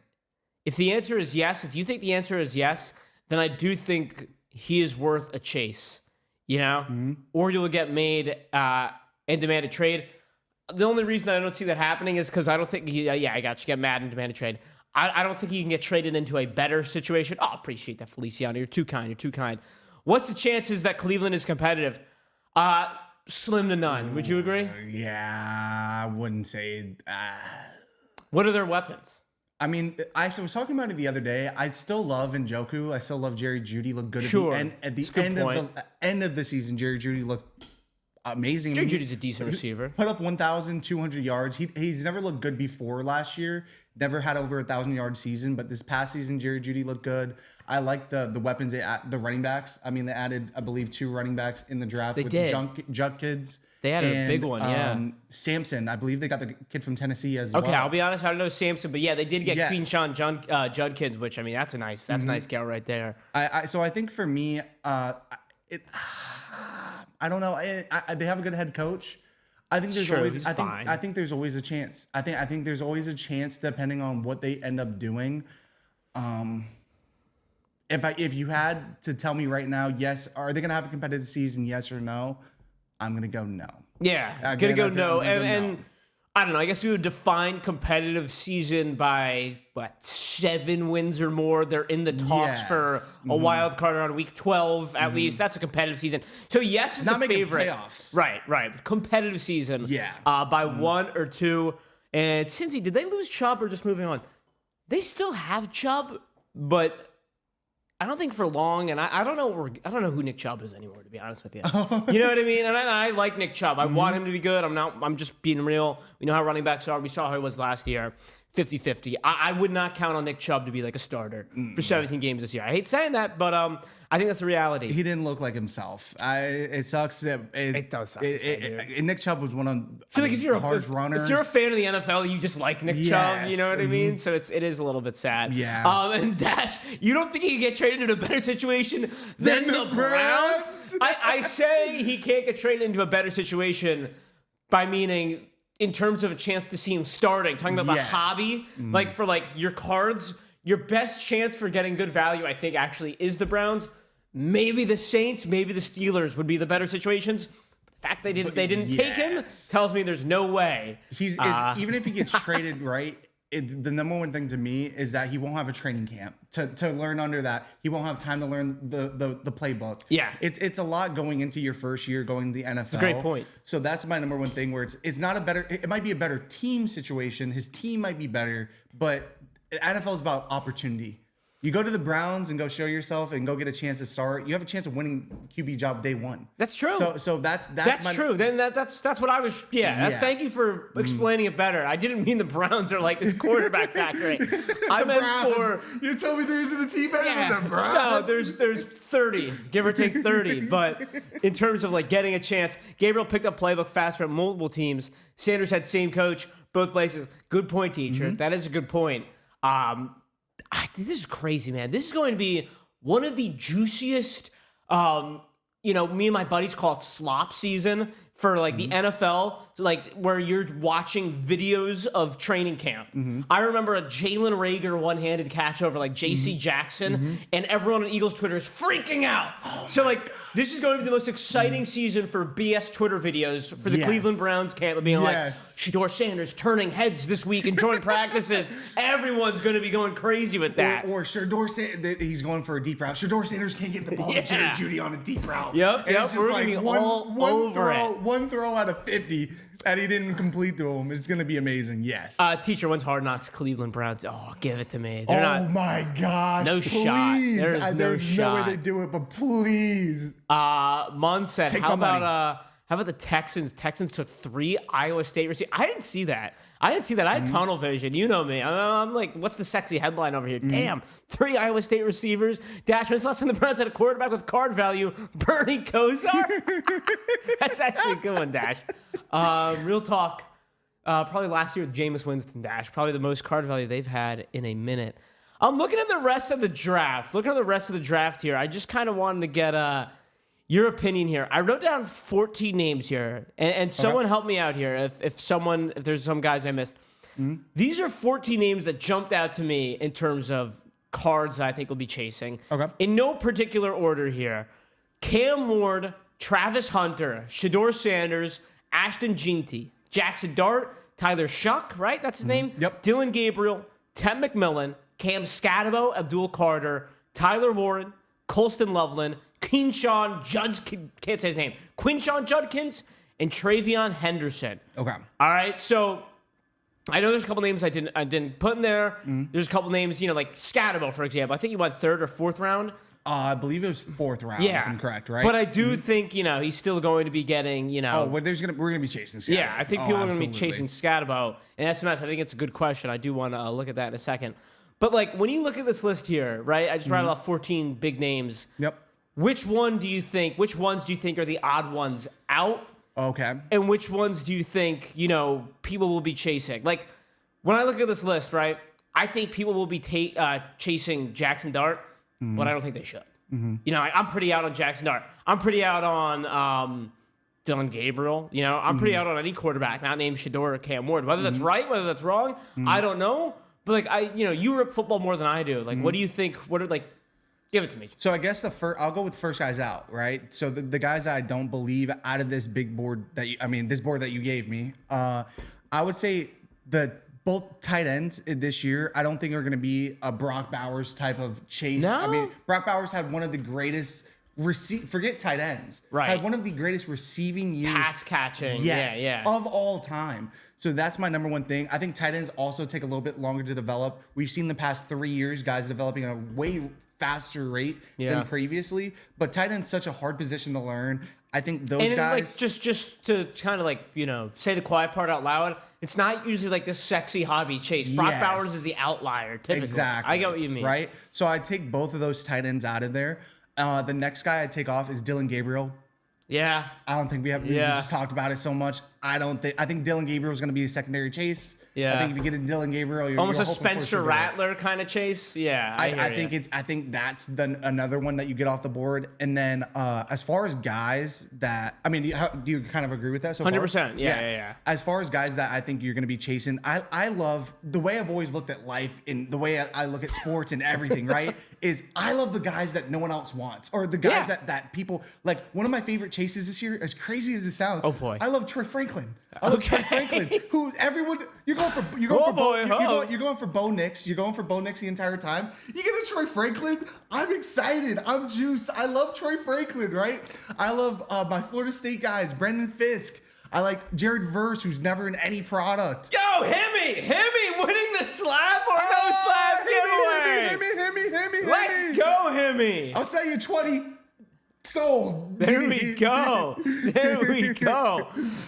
If the answer is yes, if you think the answer is yes, then I do think he is worth a chase. You know? Or you'll get made and demand a trade. The only reason I don't see that happening is because I don't think I got you. Get mad and demand a trade. I don't think he can get traded into a better situation. Oh, appreciate that, Feliciano. You're too kind. You're too kind. What's the chances that Cleveland is competitive? Slim to none. Would you agree? Yeah, I wouldn't say. What are their weapons? I mean, I was talking about it the other day. I still love Njoku. I still love Jerry Jeudy. Looked good at the end of the season. Jerry Jeudy looked amazing. Jerry Judy's a decent receiver. Put up 1,200 yards. He's never looked good before last year. Never had over 1,000-yard season, but this past season, Jerry Jeudy looked good. I like the weapons the running backs. I mean, they added, I believe, 2 running backs in the draft with the junk kids. They had a big one, yeah. Samson, I believe they got the kid from Tennessee as well. Okay, I'll be honest, I don't know Samson, but yeah, they did get Yes. Queenshawn Judkins, which I mean that's a nice scale right there. So I think for me, I don't know. They have a good head coach. I think there's Sure, always. he's I think. fine. I think there's always a chance. I think there's always a chance depending on what they end up doing. If you had to tell me right now, yes, are they gonna have a competitive season? Yes or no? I'm gonna go no. Yeah, Again, gonna go no, I'm gonna go and no. I don't know. I guess we would define competitive season by what 7 wins or more. They're in the talks for a wild card around week 12 at least. That's a competitive season. So yes, is Not the making favorite. playoffs. Right. Competitive season. Yeah. By 1 or 2. And Cincy, did they lose Chubb or just moving on? They still have Chubb, but I don't think for long, and I don't know. I don't know who Nick Chubb is anymore, to be honest with you. You know what I mean? And I like Nick Chubb. I want him to be good. I'm just being real. We know how running backs are. We saw how he was last year. 50-50. I would not count on Nick Chubb to be like a starter for 17 games this year. I hate saying that, but I think that's the reality. He didn't look like himself. It sucks. It does suck to say, dude. Nick Chubb was one of I feel like if you're the hardest runners. if you're a fan of the NFL, you just like Nick Chubb. You know what I mean? So it is a little bit sad. Yeah. And Dash, you don't think he can get traded into a better situation than the Browns? I say he can't get traded into a better situation by meaning in terms of a chance to see him starting. Talking about the hobby, like for like your cards, your best chance for getting good value, I think actually is the Browns. Maybe the Saints, maybe the Steelers would be the better situations. The fact they didn't take him tells me there's no way. Even if he gets traded, right? The number one thing to me is that he won't have a training camp to learn under that. He won't have time to learn the playbook. Yeah. It's a lot going into your first year going to the NFL. It's a great point. So that's my number one thing where it's not a better, it might be a better team situation. His team might be better, but NFL is about opportunity. You go to the Browns and go show yourself and go get a chance to start. You have a chance of winning QB job day 1. That's true. So that's true. Then that's what I was. Yeah. Thank you for explaining it better. I didn't mean the Browns are like this quarterback factory. I meant Browns. You told me there isn't a team better than the Browns. No, there's 30, give or take 30. But in terms of like getting a chance, Gabriel picked up playbook faster at multiple teams. Sanders had same coach, both places. Good point, teacher. That is a good point. This is crazy, man. This is going to be one of the juiciest, me and my buddies call it slop season for like the NFL, like where you're watching videos of training camp. I remember a Jalen Reagor one-handed catch over like JC Jackson, and everyone on Eagles Twitter is freaking out. So like this is going to be the most exciting season for BS Twitter videos for the Cleveland Browns camp of being like Shedeur Sanders turning heads this week and joint practices. Everyone's going to be going crazy with that. Or Shedeur Sanders, he's going for a deep route. Shedeur Sanders can't get the ball to Jerry Judy on a deep route. Yep. It's just We're like going to be all over it. One throw out of 50 and he didn't complete to him. It's going to be amazing. Yes. Teacher, when's Hard Knocks Cleveland Browns? Oh, give it to me. My gosh. No please. shot. There's no way they do it, but please. Munn said, Take how my about the Texans? Texans took 3 Iowa State receivers. I didn't see that. I had tunnel vision. You know me. I'm like, what's the sexy headline over here? Damn, 3 Iowa State receivers. Dash, when's the last time the Browns had a quarterback with card value? Bernie Kosar? That's actually a good one, Dash. Real talk. Probably last year with Jameis Winston, Dash. Probably the most card value they've had in a minute. I'm looking at the rest of the draft. Here. I just kind of wanted to get your opinion here. I wrote down 14 names here, and someone help me out here if there's some guys I missed. These are 14 names that jumped out to me in terms of cards that I think will be chasing. Okay. In no particular order here. Cam Ward, Travis Hunter, Shedeur Sanders, Ashton Jeanty, Jackson Dart, Tyler Shuck, right? That's his name? Yep. Dylan Gabriel, Tim McMillan, Cam Scatabo, Abdul Carter, Tyler Warren, Colston Loveland, Quinshon Judkins, and Travion Henderson. Okay. All right. So I know there's a couple names I didn't put in there. There's a couple names, like Scatabo, for example. I think he went 3rd or 4th round. I believe it was 4th round. Yeah, if I'm correct, right? But I do think he's still going to be getting we're gonna be chasing Scatabo. Yeah, I think people are gonna be chasing Scatabo. And SMS, I think it's a good question. I do want to look at that in a second. But like when you look at this list here, right? I just rattled off 14 big names. Yep. Which ones do you think are the odd ones out? Okay. And which ones do you think, people will be chasing? Like, when I look at this list, right, I think people will be chasing Jackson Dart, but I don't think they should. I'm pretty out on Jackson Dart. I'm pretty out on Dylan Gabriel. I'm pretty out on any quarterback not named Shedeur or Cam Ward. Whether that's right, whether that's wrong, I don't know. But, you rip football more than I do. Like, what do you think? Give it to me. So I guess I'll go with first guys out, right? So the guys that I don't believe out of this big board this board that you gave me, I would say both tight ends this year, I don't think are going to be a Brock Bowers type of chase. No? Brock Bowers had one of the greatest forget tight ends. Right. Had one of the greatest receiving years. Pass catching. Yes, Yeah. of all time. So that's my number one thing. I think tight ends also take a little bit longer to develop. We've seen the past 3 years guys developing at a way faster rate than previously. But tight end's such a hard position to learn. I think those guys just to kind of say the quiet part out loud. It's not usually like this sexy hobby chase. Brock Bowers is the outlier. Typically, exactly. I get what you mean, right? So I take both of those tight ends out of there. The next guy I take off is Dylan Gabriel. Yeah, I don't think we just talked about it so much. I think Dylan Gabriel is going to be a secondary chase. Yeah, I think if you get a Dylan Gabriel, you're almost you're a Spencer Rattler kind of chase. Yeah, I think that's another one that you get off the board. And then as far as guys that do you kind of agree with that? So 100%. Yeah. As far as guys that I think you're going to be chasing, I love the way I've always looked at life and the way I look at sports and everything. Right? Is I love the guys that no one else wants, or the guys that people like. One of my favorite chases this year, as crazy as it sounds, oh boy, I love Troy Franklin. I love Troy Franklin, who everyone you're going for Bo Nix. You're going for Bo Nix the entire time. You get a Troy Franklin. I'm excited. I'm juiced. I love Troy Franklin, right? I love my Florida State guys, Brendan Fisk. I like Jared Verse, who's never in any product. Yo, Hemi winning the slab or no slab giveaway. Hemi. Let's go, Hemi. I'll sell you 20. Sold. There we go.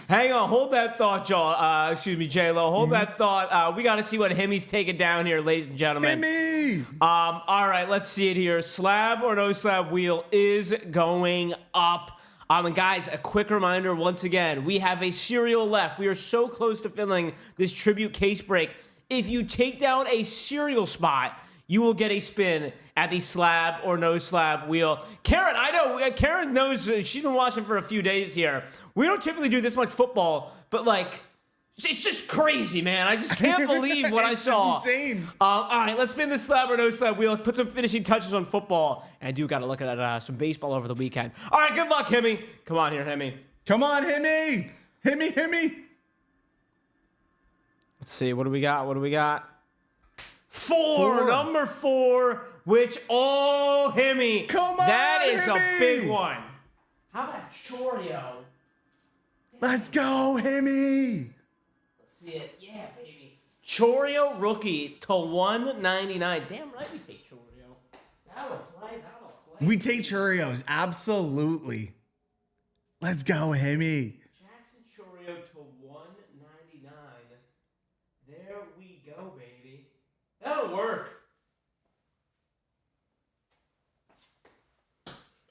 Hang on. Hold that thought, J-Lo. Hold that thought. We got to see what Hemi's taking down here, ladies and gentlemen. Hemi. All right, let's see it here. Slab or no slab wheel is going up. And guys, a quick reminder once again, we have a cereal left. We are so close to filling this tribute case break. If you take down a cereal spot, you will get a spin at the slab or no slab wheel. Karen, I know, Karen knows, she's been watching for a few days here. We don't typically do this much football, but it's just crazy, man. I just can't believe what I saw. Insane. All right, let's spin the slab or no slab wheel. Put some finishing touches on football. And I do got to look at some baseball over the weekend. All right, good luck, Hemi. Come on here, Hemi. Come on, Hemi. Hemi. Let's see. What do we got? Four. Number 4, which, Hemi. Come on, that is Hemi. a big one. How about Choreo? Let's go, Hemi. See it? Yeah, baby. Choreo rookie to 199. Damn right we take Choreo. That'll play. We take Cheerios, absolutely. Let's go, Hemi. Jackson Choreo to 199. There we go, baby. That'll work.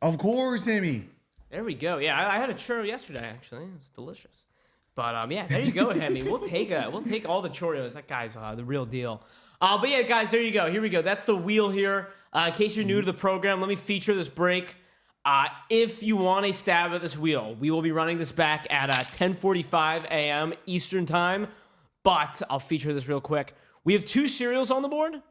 Of course, Hemi. There we go. Yeah, I had a churro yesterday, actually. It was delicious. But yeah, there you go, Hemi. We'll take all the Choreos. That guy's the real deal. But yeah, guys, there you go. Here we go. That's the wheel here. In case you're new to the program, let me feature this break. If you want a stab at this wheel, we will be running this back at 10:45 a.m. Eastern time. But I'll feature this real quick. We have 2 cereals on the board.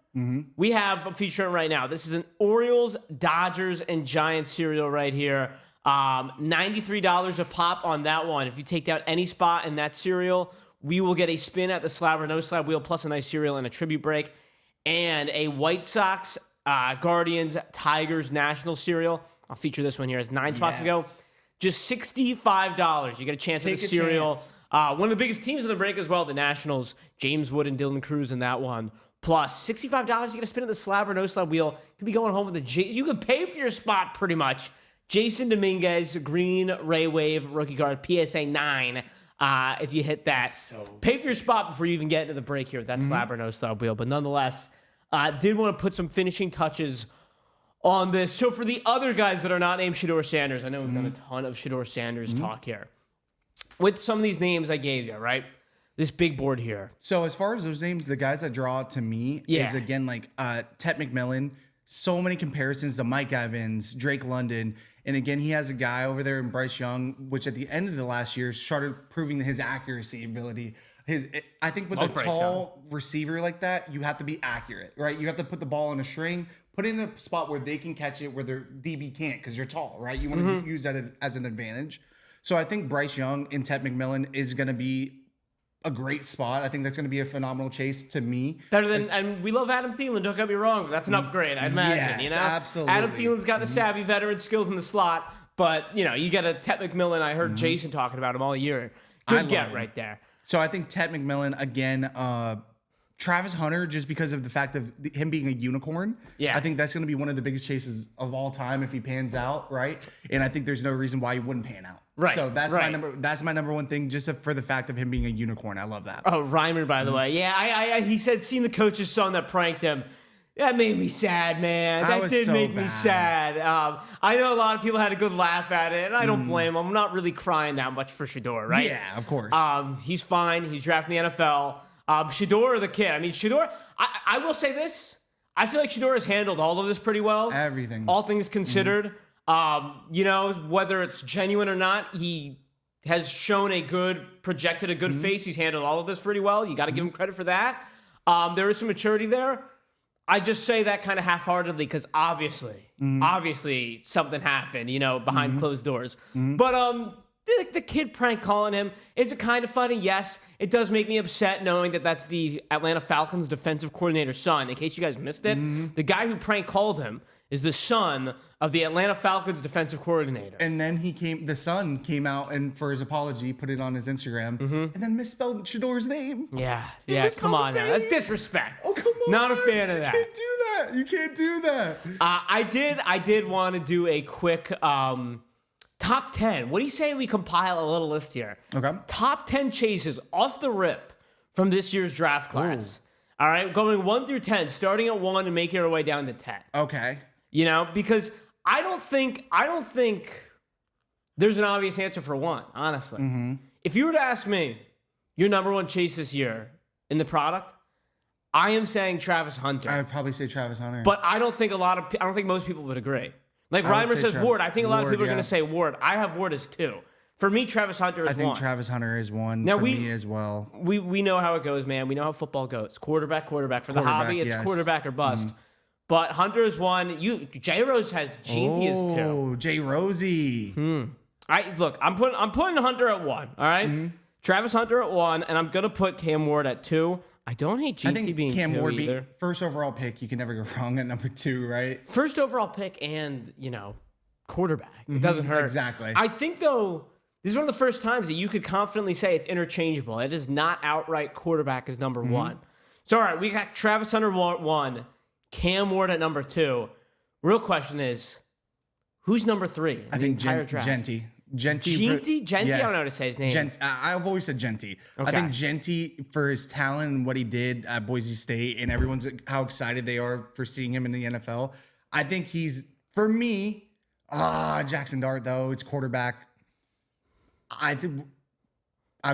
We have, I'm featuring it right now. This is an Orioles, Dodgers, and Giants cereal right here. $93 a pop on that one. If you take down any spot in that cereal, we will get a spin at the slab or no slab wheel, plus a nice cereal and a tribute break, and a White Sox, Guardians, Tigers National cereal. I'll feature this one here. It's 9 spots to go. Just $65. You get a chance at the cereal. One of the biggest teams in the break as well, the Nationals, James Wood and Dylan Cruz in that one. Plus $65, you get a spin at the slab or no slab wheel. You could be going home with you could pay for your spot pretty much. Jason Dominguez, Green Ray Wave, rookie card, PSA 9. If you hit that, pay for your spot before you even get into the break here with that slab or no slab wheel. But nonetheless, did want to put some finishing touches on this. So for the other guys that are not named Shedeur Sanders, I know we've done a ton of Shedeur Sanders talk here. with some of these names I gave you, right? This big board here. So as far as those names, the guys that draw out to me is again like Ted McMillan. So many comparisons to Mike Evans, Drake London, and again he has a guy over there in Bryce Young, which at the end of the last year started proving his accuracy ability. I think with a tall receiver like that, you have to be accurate, right? You have to put the ball in a string, put it in a spot where they can catch it, where their DB can't, because you're tall, right? You want to use that as an advantage. So I think Bryce Young and Ted McMillan is going to be a great spot. I think that's going to be a phenomenal chase to me. Better than, and we love Adam Thielen, don't get me wrong, but that's an upgrade, I imagine. Yes, you know? absolutely. Adam Thielen's got the savvy veteran skills in the slot, but, you get a Ted McMillan. I heard Jason talking about him all year. Good get right there. So I think Ted McMillan, again, Travis Hunter, just because of the fact of him being a unicorn. Yeah. I think that's going to be one of the biggest chases of all time if he pans out, right? And I think there's no reason why he wouldn't pan out. Right. So that's my number one thing, just for the fact of him being a unicorn. I love that. Oh, Reimer, by the way. Yeah, he said seeing the coach's son that pranked him. That made me sad, man. That did make me sad. I know a lot of people had a good laugh at it, and I don't blame them. I'm not really crying that much for Shedeur, right? Yeah, of course. He's fine. He's drafting the NFL. Shedeur, the kid. I mean, Shedeur, I will say this. I feel like Shedeur has handled all of this pretty well. Everything. All things considered. Whether it's genuine or not, he has shown projected a good face. He's handled all of this pretty well. You got to give him credit for that. There is some maturity there. I just say that kind of half-heartedly because obviously something happened, behind closed doors. But the kid prank calling him, is it kind of funny? Yes. It does make me upset knowing that that's the Atlanta Falcons defensive coordinator's son. In case you guys missed it, the guy who prank called him is the son of the Atlanta Falcons defensive coordinator. And then the son came out and for his apology, put it on his Instagram, and then misspelled Shedeur's name. Yeah, come on now. That's disrespect. Oh, come on. Not a fan of that. You can't do that. You can't do that. I did want to do a quick top 10. What do you say we compile a little list here? Okay. Top 10 chases off the rip from this year's draft class. Ooh. All right, going 1 through 10, starting at 1 and making our way down to 10. Okay. Because I don't think there's an obvious answer for 1, honestly. If you were to ask me your number 1 chase this year in the product, I am saying Travis Hunter. I would probably say Travis Hunter. But I don't think most people would agree. Like Reimer says Ward. I think a lot of people are going to say Ward. I have Ward as 2. For me, Travis Hunter is 1. I think Travis Hunter is 1 now, for me as well. We know how it goes, man. We know how football goes. Quarterback. For the hobby, it's quarterback or bust. But Hunter is 1. J-Rose has GT as 2. Oh, J-Rosie. I'm putting Hunter at 1, all right? Travis Hunter at 1, and I'm going to put Cam Ward at 2. I don't hate GT being Cam 2 Ward either. First overall pick, you can never go wrong at number 2, right? First overall pick and, quarterback. It doesn't hurt. Exactly. I think, though, this is one of the first times that you could confidently say it's interchangeable. It is not outright quarterback as number 1. So, all right, we got Travis Hunter 1, Cam Ward at number 2. Real question is, who's number 3? I think Genty. Genty? I don't know how to say his name. I've always said Genty. Okay. I think Genty, for his talent and what he did at Boise State, and everyone's how excited they are for seeing him in the NFL. I think he's, for me, Jackson Dart, though, it's quarterback. I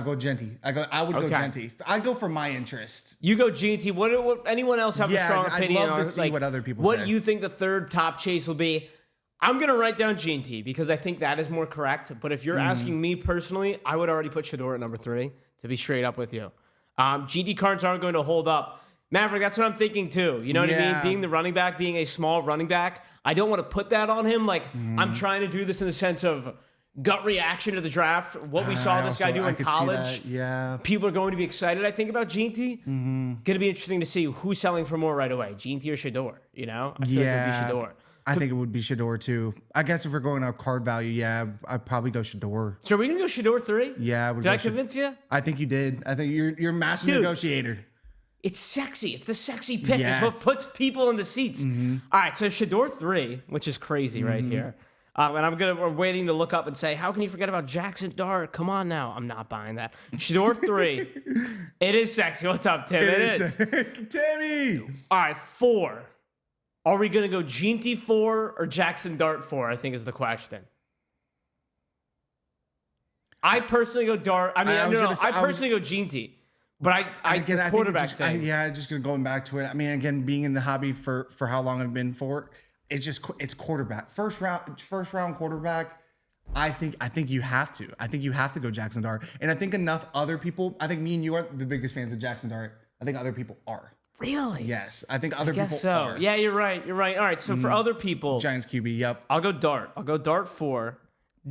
go Genty. I would go Genty. I go for my interest. You go GT. What anyone else have a strong opinion on? I'd love to see what other people say. What you think the third top chase will be? I'm going to write down GT because I think that is more correct. But if you're asking me personally, I would already put Shedeur at number 3, to be straight up with you. GT cards aren't going to hold up. Maverick, that's what I'm thinking too. You know what I mean? Being the running back, being a small running back, I don't want to put that on him. Like, I'm trying to do this in the sense of gut reaction to the draft. What we saw this guy do in college. Yeah. People are going to be excited, I think, about GT. Going to be interesting to see who's selling for more right away, GT or Shedeur. I feel like it would be Shedeur. I think it would be Shedeur too. I guess if we're going up card value, I'd probably go Shedeur. So are we going to go Shedeur 3? Yeah. Did I convince you? I think you did. I think you're a master negotiator. It's sexy. It's the sexy pick. Yes. It's what puts people in the seats. All right, so Shedeur 3, which is crazy right here. And we're waiting to look up and say, how can you forget about Jackson Dart? Come on now. I'm not buying that. Shedeur 3. It is sexy. What's up, Tim? It is. Timmy. All right, 4. Are we going to go GT 4 or Jackson Dart 4, I think is the question. I personally go Dart. I mean, I was no, gonna say- I personally go Ginty. But I Again, I think quarterback it's just, thing. just gonna going back to it. I mean, again, being in the hobby for how long I've been for, it's quarterback. First round quarterback. I think you have to. I think you have to go Jackson Dart. And I think enough other people. I think me and you are the biggest fans of Jackson Dart. I think other people are. Really? Yes, I think other Guess people so. are. Yeah, you're right. You're right. All right. So for other people, Giants QB. Yep. I'll go Dart. I'll go Dart 4.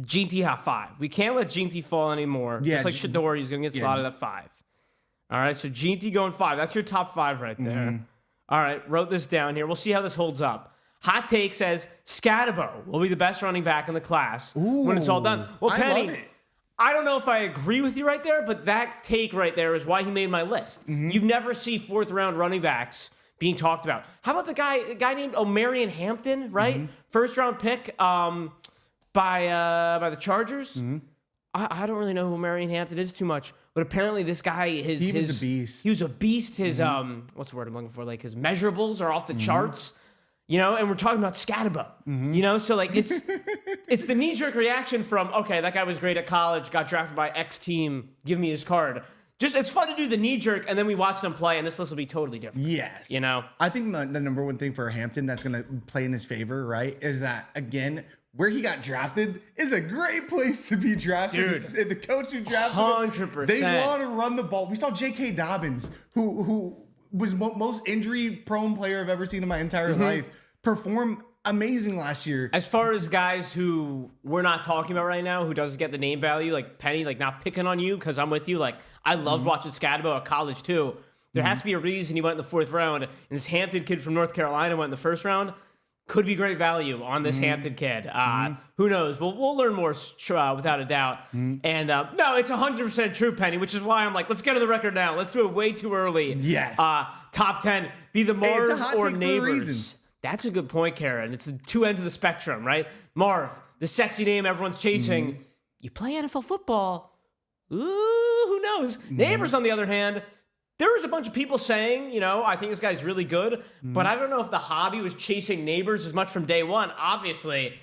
Ginty have 5. We can't let Ginty fall anymore. Yeah, Just like Shedeur, he's gonna get slotted at 5. All right. So Ginty going 5. That's your top 5 right there. All right. Wrote this down here. We'll see how this holds up. Hot take says Scatabo will be the best running back in the class when it's all done. Well, I Penny, love it. I don't know if I agree with you right there, but that take right there is why he made my list. You never see 4th round running backs being talked about. How about the guy named Omarion Hampton, right? 1st round pick by the Chargers. I don't really know who Omarion Hampton is too much, but apparently this guy He was a beast. He was a beast. His what's the word I'm looking for? Like his measurables are off the charts. You know, and we're talking about Scatabo. You know, so like it's the knee-jerk reaction from, okay, that guy was great at college, got drafted by X team, give me his card. Just it's fun to do the knee-jerk, and then we watch them play, and this list will be totally different. Yes. You know? I think the number one thing for Hampton that's going to play in his favor, right, is that, again, where he got drafted is a great place to be drafted. Dude. And the coach who drafted him, 100%. they want to run the ball. We saw J.K. Dobbins, who was most injury-prone player I've ever seen in my entire life, perform amazing last year. As far as guys who we're not talking about right now, who doesn't get the name value, like Penny, like not picking on you because I'm with you. Like I loved watching Scatabo at college too. There has to be a reason he went in the 4th round, and this Hampton kid from North Carolina went in the 1st round. Could be great value on this Hampton kid. Who knows? We'll learn more without a doubt. And no, it's 100% true, Penny, which is why I'm like, let's get to the record now. Let's do it way too early. Yes. Top 10. Be the Hey, it's a Marv hot or take for a Neighbors. reason. That's a good point, Karen. It's the two ends of the spectrum, right? Marv, the sexy name everyone's chasing. You play NFL football. Ooh, who knows? Neighbors, on the other hand, there was a bunch of people saying, you know, I think this guy's really good, but I don't know if the hobby was chasing Neighbors as much from day one, obviously,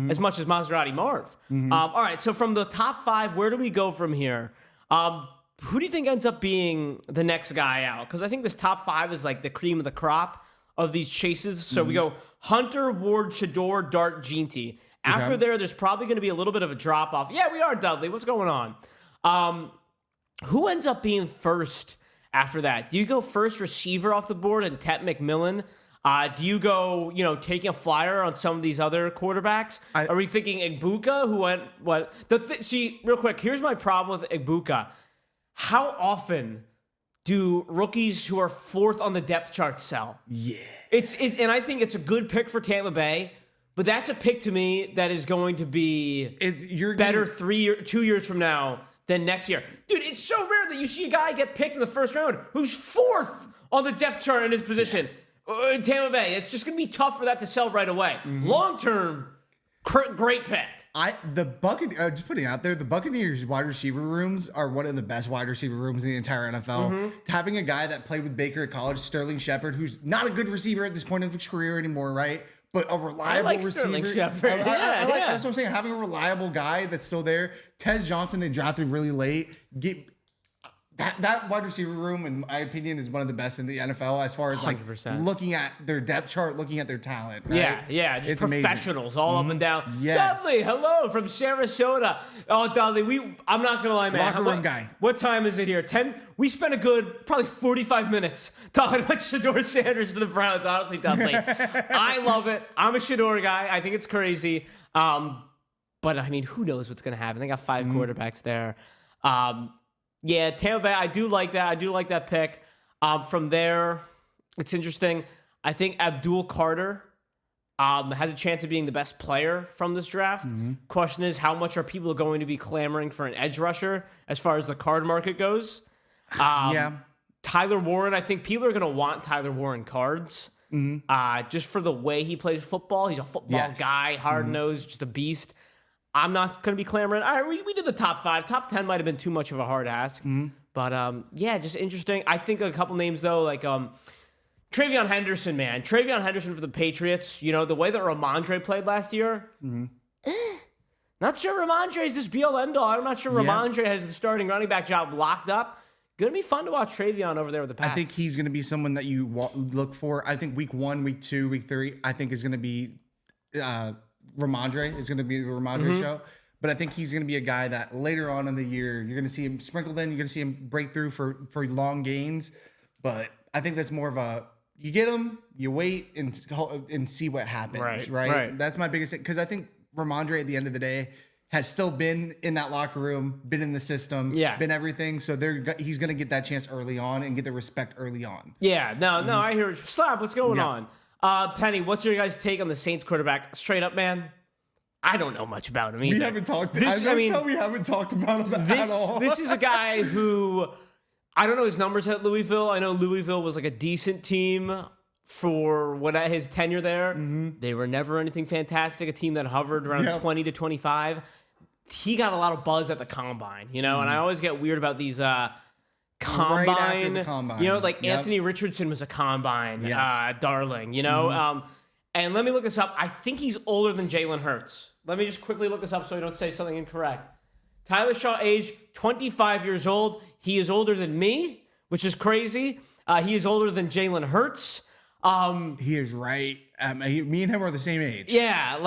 as much as Maserati Marv. All right, so from the top 5, where do we go from here? Who do you think ends up being the next guy out? Because I think this top 5 is like the cream of the crop of these chases. So we go Hunter, Ward, Shedeur, Dart, Ginty. After there's probably going to be a little bit of a drop-off. Yeah, we are, Dudley. What's going on? Who ends up being first after that? Do you go first receiver off the board and Tet McMillan? Do you go, taking a flyer on some of these other quarterbacks? Are we thinking Igbuka, who went, what? See, real quick, here's my problem with Igbuka. How often do rookies who are 4th on the depth chart sell? Yeah. And I think it's a good pick for Tampa Bay, but that's a pick to me that is going to be better 2 years from now than next year. Dude, it's so rare that you see a guy get picked in the 1st round who's 4th on the depth chart in his position. In Tampa Bay, it's just going to be tough for that to sell right away. Long term, great pick. Just putting it out there, the Buccaneers wide receiver rooms are one of the best wide receiver rooms in the entire NFL. Having a guy that played with Baker at college, Sterling Shepard, who's not a good receiver at this point of his career anymore, right? But a reliable receiver. Sterling Shepard. That's what I'm saying. Having a reliable guy that's still there. Tez Johnson, they drafted really late. That wide receiver room, in my opinion, is one of the best in the NFL as far as 100%. looking at their depth chart, looking at their talent. Right? Yeah, just it's professionals amazing. all up and down. Yes. Dudley, hello from Sarasota. Oh, Dudley, I'm not gonna lie, man. Locker room guy. What time is it here? 10. We spent a good probably 45 minutes talking about Shedeur Sanders to the Browns. Honestly, Dudley, I love it. I'm a Shedeur guy. I think it's crazy. But I mean, who knows what's gonna happen? They got 5 quarterbacks there. Yeah, Tampa Bay, I do like that. I do like that pick. From there, it's interesting. I think Abdul Carter has a chance of being the best player from this draft. Question is, how much are people going to be clamoring for an edge rusher as far as the card market goes? Tyler Warren, I think people are going to want Tyler Warren cards just for the way he plays football. He's a football guy, hard-nosed, just a beast. I'm not going to be clamoring. All right, we did the top 5. Top 10 might have been too much of a hard ask. But, yeah, just interesting. I think a couple names, though, like Travion Henderson, man. Travion Henderson for the Patriots. The way that Ramondre played last year, Not sure Ramondre is this be-all end-all. I'm not sure Ramondre has the starting running back job locked up. Going to be fun to watch Travion over there with the Pats. I think he's going to be someone that you look for. I think week 1, week 2, week 3, I think is going to be Ramondre. Is going to be the Ramondre show. But I think he's going to be a guy that later on in the year, you're going to see him sprinkled in. You're going to see him break through for long gains. But I think that's more of a, you get him, you wait and see what happens. Right. That's my biggest thing. Because I think Ramondre at the end of the day has still been in that locker room, been in the system, been everything. So he's going to get that chance early on and get the respect early on. Yeah, no, I hear it. Slab, what's going on? Penny, what's your guys' take on the Saints quarterback? Straight up, man, I don't know much about him either. We haven't talked. We haven't talked about him at all. This is a guy who, I don't know his numbers at Louisville. I know Louisville was like a decent team for his tenure there. They were never anything fantastic. A team that hovered around 20 to 25. He got a lot of buzz at the combine, and I always get weird about these combine. Right after the combine. Anthony Richardson was a combine darling, and let me look this up. I think he's older than Jalen Hurts. Let me just quickly look this up so I don't say something incorrect. Tyler Shaw, age 25 years old. He is older than me, which is crazy. He is older than Jalen Hurts. He is right. Me and him are the same age. Yeah,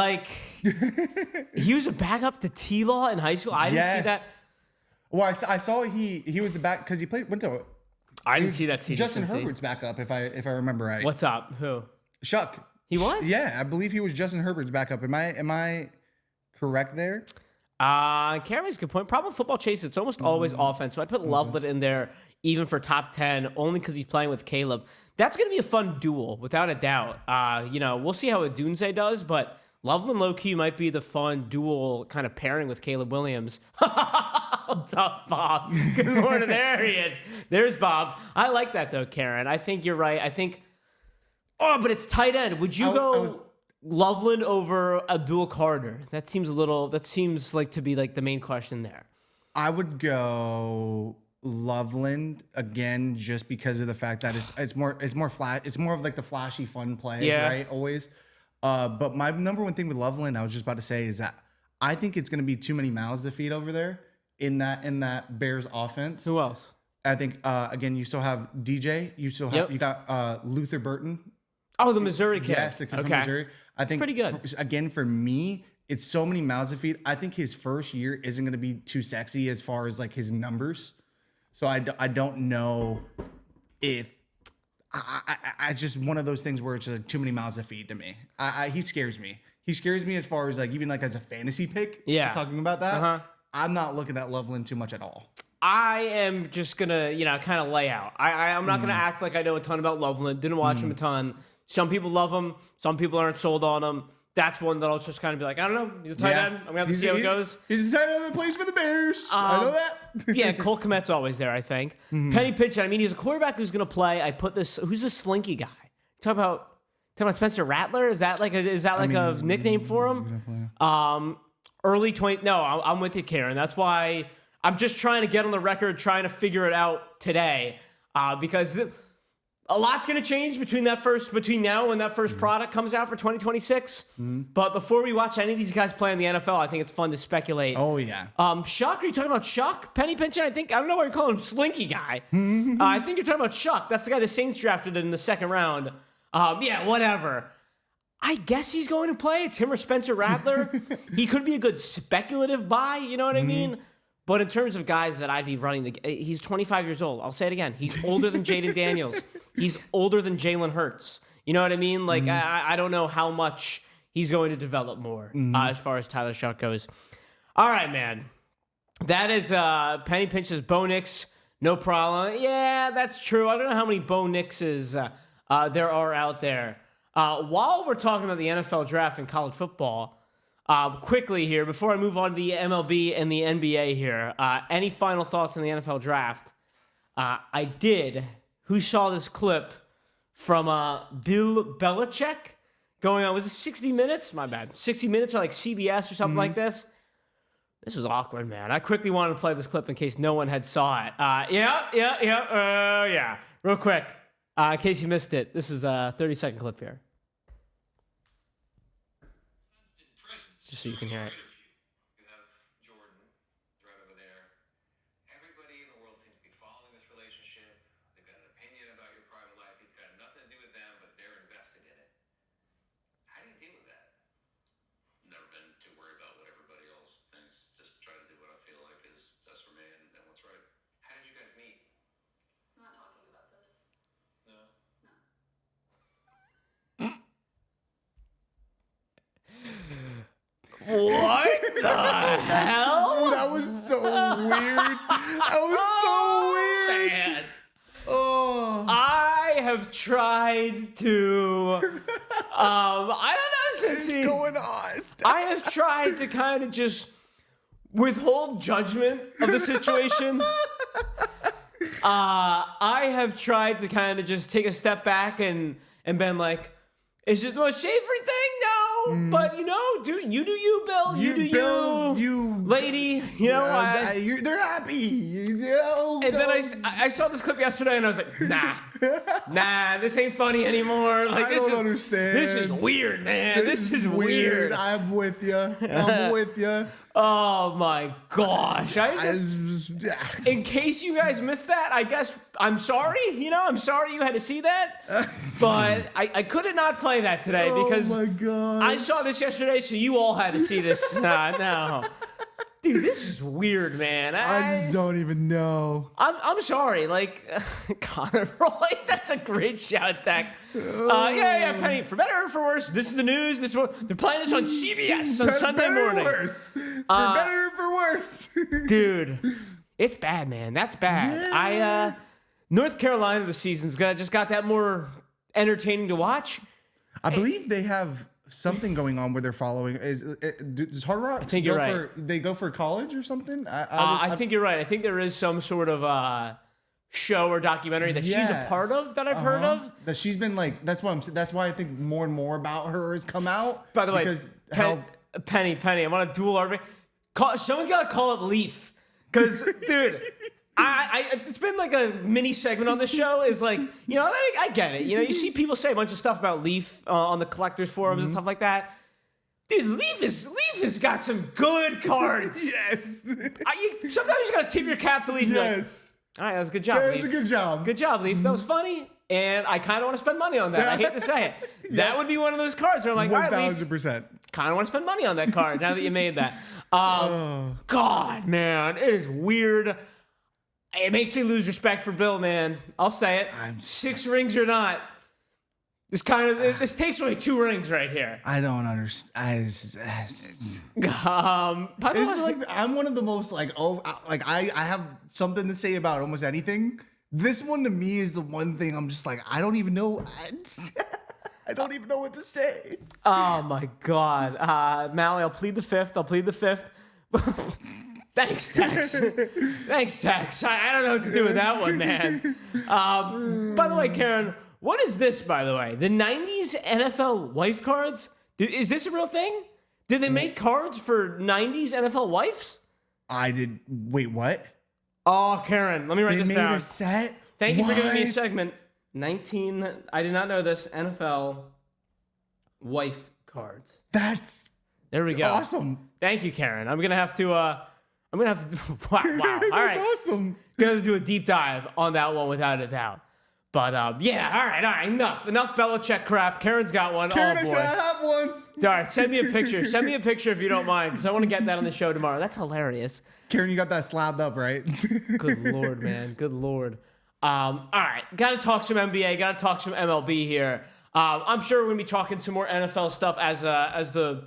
he was a backup to T-Law in high school. I didn't see that. Well, I saw he was a back because he went to. I didn't see that. Justin Herbert's backup, if I remember right. What's up? Who? Shuck. He was? Yeah, I believe he was Justin Herbert's backup. Am I correct there? Cameron's a good point. Problem with football chase, it's almost always offense. So I'd put Loveland in there even for top 10, only because he's playing with Caleb. That's going to be a fun duel, without a doubt. We'll see how Adunze does, but Loveland low-key might be the fun dual kind of pairing with Caleb Williams. What's up, Bob? Good morning. There he is. There's Bob. I like that, though, Karen. I think you're right. I think, but it's tight end. Would you go Loveland over Abdul Carter? That seems like to be like the main question there. I would go Loveland again, just because of the fact that it's more flat. It's more of like the flashy fun play, right? Always. But my number one thing with Loveland, I was just about to say, is that I think it's going to be too many mouths to feed over there in that Bears offense. Who else? I think again, you still have DJ. You still have you got Luther Burton. Oh, the Missouri kid. Yes, the kid from Missouri. I think pretty good. For me, it's so many mouths to feed. I think his first year isn't going to be too sexy as far as like his numbers. So I don't know if I just one of those things where it's just like too many mouths to feed to me. He scares me. He scares me as far as like even like as a fantasy pick. Yeah, talking about that. I'm not looking at Loveland too much at all. I am just gonna kind of lay out. I'm not gonna act like I know a ton about Loveland. Didn't watch him a ton. Some people love him. Some people aren't sold on him. That's one that I'll just kind of be like, I don't know. He's a tight end. I'm going to have to see how it goes. He's a tight end that plays for the Bears. I know that. Yeah, Cole Kmet's always there, I think. Penny Pitchett, he's a quarterback who's going to play. I put this, who's this slinky guy? Talk about Spencer Rattler? Is that like a nickname for him? Early 20, no, I'm with you, Karen. That's why I'm just trying to get on the record, trying to figure it out today. Because a lot's going to change between now and that first product comes out for 2026. But before we watch any of these guys play in the NFL, I think it's fun to speculate. Oh, yeah. Shuck, are you talking about Shuck? Penny Pinchon? I don't know why you're calling him Slinky Guy. I think you're talking about Shuck. That's the guy the Saints drafted in the second round. Yeah, whatever. I guess he's going to play. It's him or Spencer Rattler. He could be a good speculative buy, you know what I mean? But in terms of guys that I'd be running, he's 25 years old. I'll say it again. He's older than Jaden Daniels. He's older than Jalen Hurts. You know what I mean? Like, I don't know how much he's going to develop more as far as Tyler Shuck goes. All right, man. That is Penny Pinch's Bo Nix. No problem. Yeah, that's true. I don't know how many Bo Nixes there are out there. While we're talking about the NFL draft and college football, quickly here, before I move on to the MLB and the NBA here, any final thoughts on the NFL draft? I did. Who saw this clip from Bill Belichick going on? Was it 60 Minutes? My bad. 60 Minutes or like CBS or something like this? This was awkward, man. I quickly wanted to play this clip in case no one had saw it. Yeah. Real quick, in case you missed it, this is a 30-second clip here. Just so you can hear it. the hell? That was so weird. That was so weird. Man. Oh. I have tried to, I don't know, What's Cincy. going on? I have tried to kind of just withhold judgment of the situation. I have tried to kind of just take a step back and been like, is this the most favorite thing? No, but do you, Bill. You do Bill, you, lady. You know, they're happy. You know, and then I saw this clip yesterday and I was like, nah, this ain't funny anymore. Like, I don't understand. This is weird, man. This is weird. I'm with you. I'm with you. Oh my gosh. In case you guys missed that, I guess I'm sorry. I'm sorry you had to see that. But I couldn't not play that today because oh my God. I saw this yesterday, so you all had to see this. No. Dude, this is weird, man. I just don't even know. I'm sorry. Like, Connor Roy, that's a great shout, Tech. Yeah, Penny. For better or for worse, this is the news. They're playing this on CBS on Sunday morning. Worse. For better or for worse. Dude, it's bad, man. That's bad. Yeah. North Carolina this season's just got that more entertaining to watch. I believe they have something going on where they're following. Does Hard Rock? I think you're right. They go for college or something? I think you're right. I think there is some sort of show or documentary that she's a part of that I've heard of. That she's been like. That's why I think more and more about her has come out. By the way, Penny, I want a dual RB. Someone's got to call it Leaf, because dude. It's been like a mini segment on the show. Is like, I get it. You see people say a bunch of stuff about Leaf on the collectors forums and stuff like that. Dude, Leaf has got some good cards. Yes. Sometimes you just gotta tip your cap to Leaf. Yes. All right, that was a good job, Leaf. That was a good job. Good job, Leaf. That was funny, and I kind of want to spend money on that. I hate to say it. That would be one of those cards where I'm like, all right, Leaf. 1,000%. Kind of want to spend money on that card now that you made that. God, man, it is weird. It makes me lose respect for Bill, man. I'll say it. 6 rings or not, this takes away 2 rings right here. I don't understand. By the way, like I'm one of the most I have something to say about almost anything. This one to me is the one thing I'm just like, I don't even know. I don't even know what to say. Oh my God, Mally, I'll plead the fifth. Thanks, Tex. I don't know what to do with that one, man. By the way, Karen, what is this, by the way? The 90s NFL wife cards? Is this a real thing? Did they make cards for 90s NFL wives? I did. Wait, what? Oh, Karen, let me write this down. They made a set? Thank you for giving me a segment. I did not know this. NFL wife cards. There we go. Awesome. Thank you, Karen. I'm gonna have to. Wow. All right. That's awesome. Gonna have to do a deep dive on that one without a doubt. But yeah. All right. Enough Belichick crap. Karen's got one. Karen, oh boy. I have one. All right. Send me a picture. Send me a picture if you don't mind, because I want to get that on the show tomorrow. That's hilarious. Karen, you got that slabbed up, right? Good Lord, man. Good Lord. All right. Got to talk some NBA. Got to talk some MLB here. I'm sure we're gonna be talking some more NFL stuff as the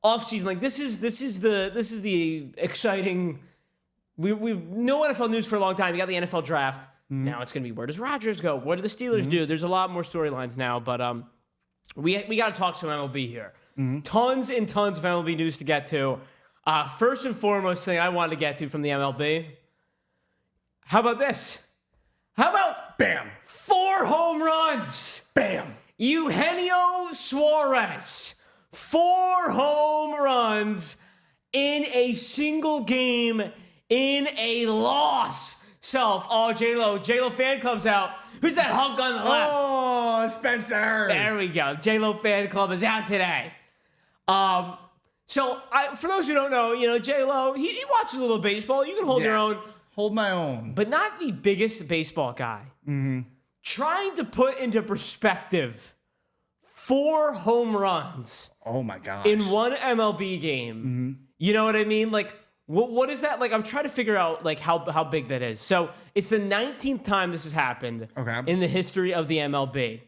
offseason. Like this is the exciting. We've no NFL news for a long time. You got the NFL draft. Now it's gonna be, where does Rodgers go? What do the Steelers do? There's a lot more storylines now, but we got to talk some MLB here. Tons and tons of MLB news to get to. First and foremost thing I wanted to get to from the MLB. How about this? How about bam, 4 home runs? Bam. Eugenio Suarez, 4 home runs in a single game in a loss. J-Lo fan club's out. Who's that hunk on the left? Oh, Spencer. There we go. J-Lo fan club is out today. For those who don't know, J-Lo, he watches a little baseball. You can hold your own. Hold my own. But not the biggest baseball guy. Trying to put into perspective 4 home runs. Oh my gosh. In one MLB game. You know what I mean? Like, what is that? Like, I'm trying to figure out like how big that is. So it's the 19th time this has happened in the history of the MLB.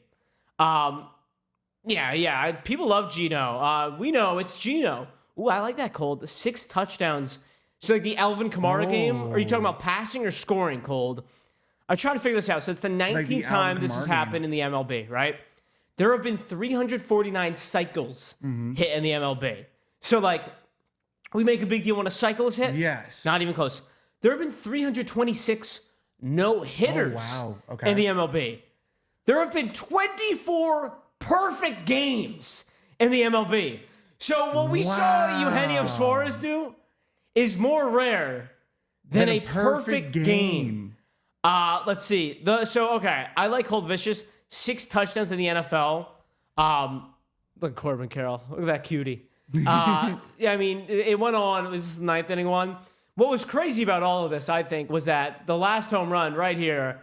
People love Geno. We know it's Geno. Ooh, I like that, Cold. The 6 touchdowns. So like the Alvin Kamara game? Or are you talking about passing or scoring, Cold? I'm trying to figure this out. So it's the 19th time this has happened in the MLB, right? There have been 349 cycles hit in the MLB. So like, we make a big deal when a cycle is hit? Yes. Not even close. There have been 326 no-hitters in the MLB. There have been 24 perfect games in the MLB. So what we saw Eugenio Suarez do is more rare than a perfect game. Let's see. I like Cold Vicious. 6 touchdowns in the NFL. Look at Corbin Carroll. Look at that cutie. I mean, it went on. It was the 9th inning one. What was crazy about all of this, I think, was that the last home run right here,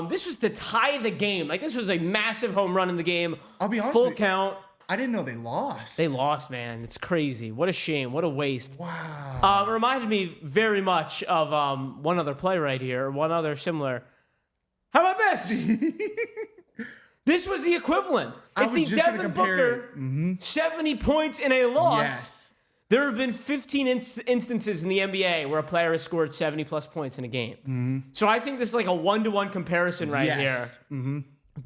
this was to tie the game. Like, this was a massive home run in the game. I'll be honest Full count. I didn't know they lost. They lost, man. It's crazy. What a shame. What a waste. Wow. It reminded me very much of one other play right here. One other similar. How about this? This was the equivalent. It's the Devin Booker 70 points in a loss. Yes. There have been 15 instances in the NBA where a player has scored 70-plus points in a game. So I think this is like a one-to-one comparison right here.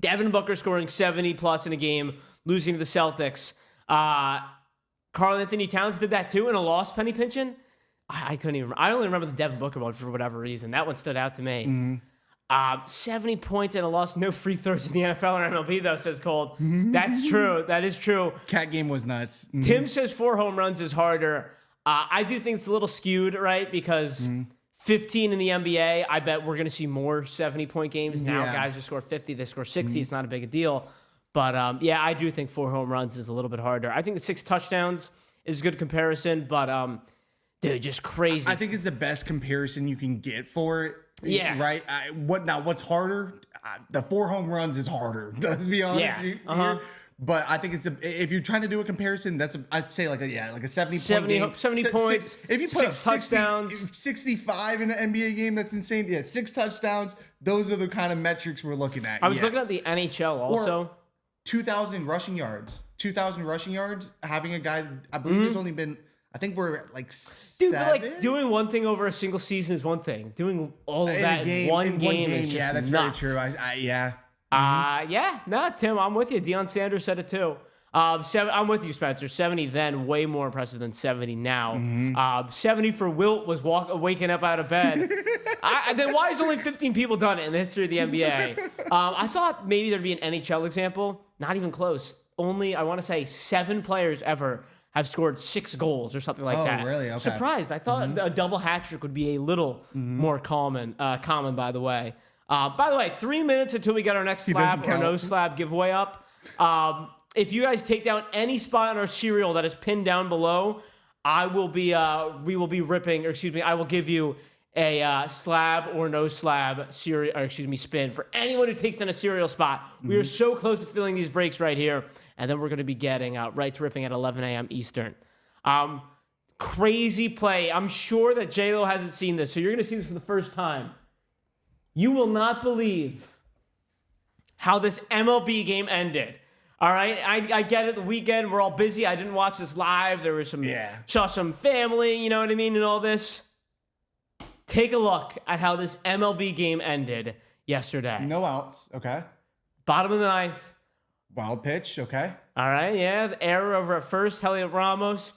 Devin Booker scoring 70-plus in a game, losing to the Celtics. Karl Anthony Towns did that too in a loss, penny pinching. I couldn't even remember. I only remember the Devin Booker one for whatever reason. That one stood out to me. 70 points and a loss, no free throws in the NFL or MLB, though, says Cold. That's true. That is true. Cat game was nuts. Tim says 4 home runs is harder. I do think it's a little skewed, right? Because 15 in the NBA, I bet we're going to see more 70-point games. Now guys just score 50, they score 60. It's not a big a deal. But, I do think 4 home runs is a little bit harder. I think the 6 touchdowns is a good comparison, but, dude, just crazy. I think it's the best comparison you can get for it. Yeah. Right? What's harder? The 4 home runs is harder. Let's be honest. Yeah. But I think if you're trying to do a comparison, I'd say like a 70 points. If you put 6 touchdowns, 65 in an NBA game, that's insane. Yeah, 6 touchdowns. Those are the kind of metrics we're looking at. I was looking at the NHL also. Or 2,000 rushing yards. Having a guy, I believe there's only been, I think we're at like 7. Dude, but like doing one thing over a single season is one thing. Doing all of that in one game is just that's nuts. very true. Tim, I'm with you. Deion Sanders said it too. I'm with you, Spencer. 70 then, way more impressive than 70 now. 70 for Wilt was waking up out of bed. Then why has only 15 people done it in the history of the NBA? I thought maybe there'd be an NHL example. Not even close. Only, I want to say, 7 players ever have scored 6 goals or something like that. Oh, really? Okay. Surprised. I thought a double hat trick would be a little more common, by the way. 3 minutes until we get our next slab or no slab giveaway up. If you guys take down any spot on our cereal that is pinned down below, I will be give you a slab or no slab spin for anyone who takes down a cereal spot. We are so close to filling these breaks right here. And then we're going to be getting Rights Ripping at 11 a.m. Eastern. Crazy play. I'm sure that J-Lo hasn't seen this, so you're going to see this for the first time. You will not believe how this MLB game ended. All right? I get it. The weekend, we're all busy. I didn't watch this live. There was saw some family, you know what I mean, and all this. Take a look at how this MLB game ended yesterday. No outs. Okay. Bottom of the 9th. Wild pitch, okay. All right, yeah. The error over at first, Heliot Ramos.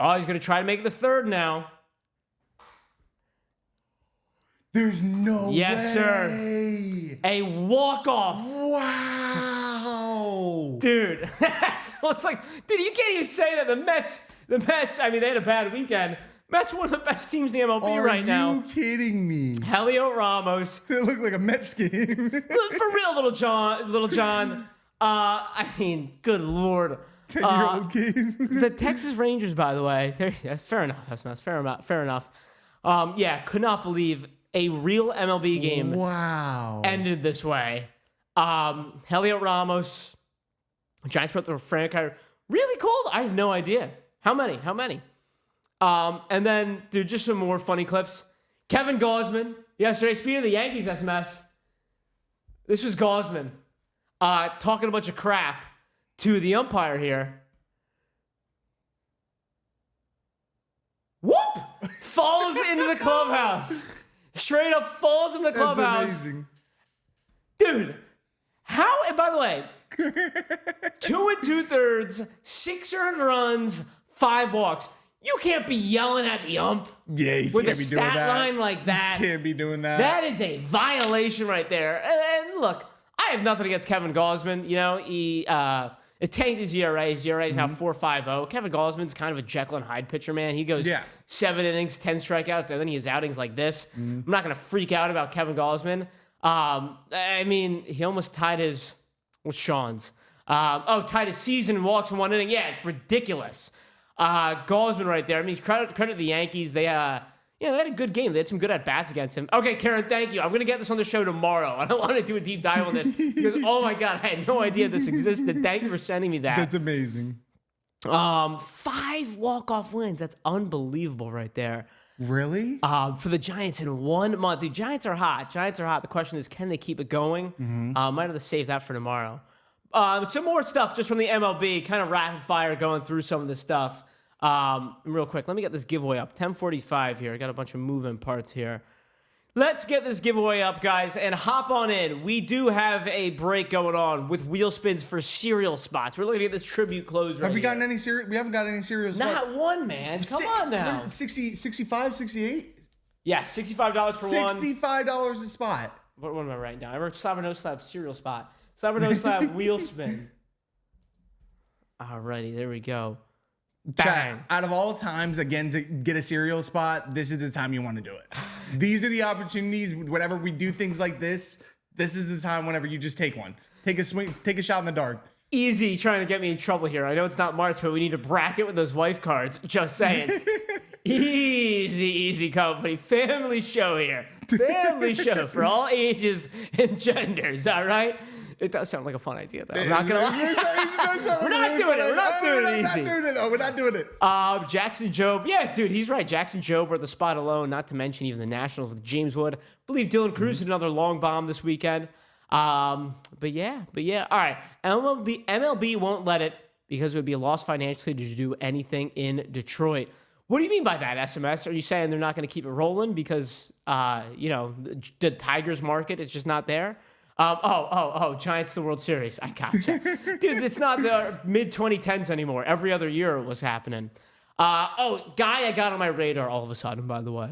Oh, he's going to try to make it the 3rd now. There's no way. Yes, sir. A walk-off. Wow. Dude. So it's like, dude, you can't even say that. The Mets, I mean, they had a bad weekend. Mets one of the best teams in the MLB right now. Are you kidding me? Heliot Ramos. It looked like a Mets game. For real, Little John. I mean, good Lord. 10-year-old kids. The Texas Rangers, by the way, that's fair enough. That's fair enough. Could not believe a real MLB game ended this way. Heliot Ramos, Giants put the Frank, really cold? I have no idea. How many? And then, dude, just some more funny clips. Kevin Gausman, yesterday, speaking of the Yankees SMS, this was Gausman. Talking a bunch of crap to the umpire here. into the clubhouse. Straight up falls in the clubhouse. That's amazing. Dude, how, and by the way, 2 2/3, 6 earned runs, 5 walks. You can't be yelling at the ump Yeah, you with can't a be doing stat that. line like that. You can't be doing that. That is a violation right there. And look, I have nothing against Kevin Gausman. You know, it tanked his ERA. His ERA is now 4.50. Kevin Gausman's kind of a Jekyll and Hyde pitcher, man. He goes 7 innings, 10 strikeouts, and then he has outings like this. I'm not going to freak out about Kevin Gausman. I mean, he almost tied his, what's Sean's? Tied his season in walks in 1 inning. Yeah, it's ridiculous. Gausman right there. I mean, credit the Yankees. They had a good game. They had some good at-bats against him. Okay, Karen, thank you. I'm going to get this on the show tomorrow. I don't want to do a deep dive on this because, oh my God, I had no idea this existed. Thank you for sending me that. That's amazing. 5 walk-off wins. That's unbelievable right there. Really? For the Giants in 1 month. The Giants are hot. The question is, can they keep it going? Might have to save that for tomorrow. Some more stuff just from the MLB, kind of rapid fire going through some of this stuff. Real quick, let me get this giveaway up. 10:45 here. I got a bunch of moving parts here. Let's get this giveaway up, guys, and hop on in. We do have a break going on with wheel spins for cereal spots. We're looking at this tribute close right Have we here. gotten any cereal? We haven't got any cereal spots. Not one, man. Come on now. What is it, 60, 65, 68? Yeah, $65 for one. $65 a spot. What am I writing down? I wrote Slab or No Slab cereal spot. Slab or No Slab wheel spin. Alrighty, there we go. Bang. Chat, out of all times, again, to get a cereal spot, this is the time you want to do it. These are the opportunities. Whenever we do things like this is the time whenever you just take one. Take a swing, take a shot in the dark. Easy trying to get me in trouble here. I know it's not March, but we need a bracket with those wife cards. Just saying. Easy company. Family show here. Family show for all ages and genders, all right? It does sound like a fun idea, though. I'm not going to lie. We're not doing it. We're not doing it easy. We're not doing it. Jackson Jobe. Yeah, dude, he's right. Jackson Jobe are the spot alone, not to mention even the Nationals with James Wood. I believe Dylan Cruz did another long bomb this weekend. But yeah. All right. MLB won't let it because it would be a loss financially to do anything in Detroit. What do you mean by that, SMS? Are you saying they're not going to keep it rolling because, the Tigers market is just not there? Giants the World Series. I gotcha. Dude, it's not the mid-2010s anymore. Every other year it was happening. Guy I got on my radar all of a sudden, by the way.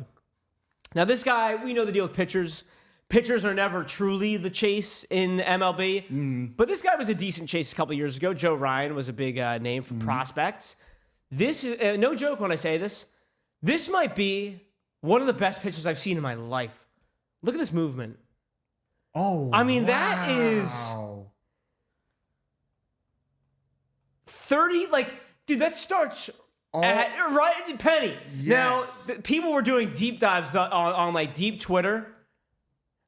Now, this guy, we know the deal with pitchers. Pitchers are never truly the chase in MLB. But this guy was a decent chase a couple years ago. Joe Ryan was a big name for prospects. This is, no joke when I say this, this might be one of the best pitches I've seen in my life. Look at this movement. Oh, I mean, wow. that is 30, dude, that starts right at the penny. Yes. Now, people were doing deep dives on deep Twitter,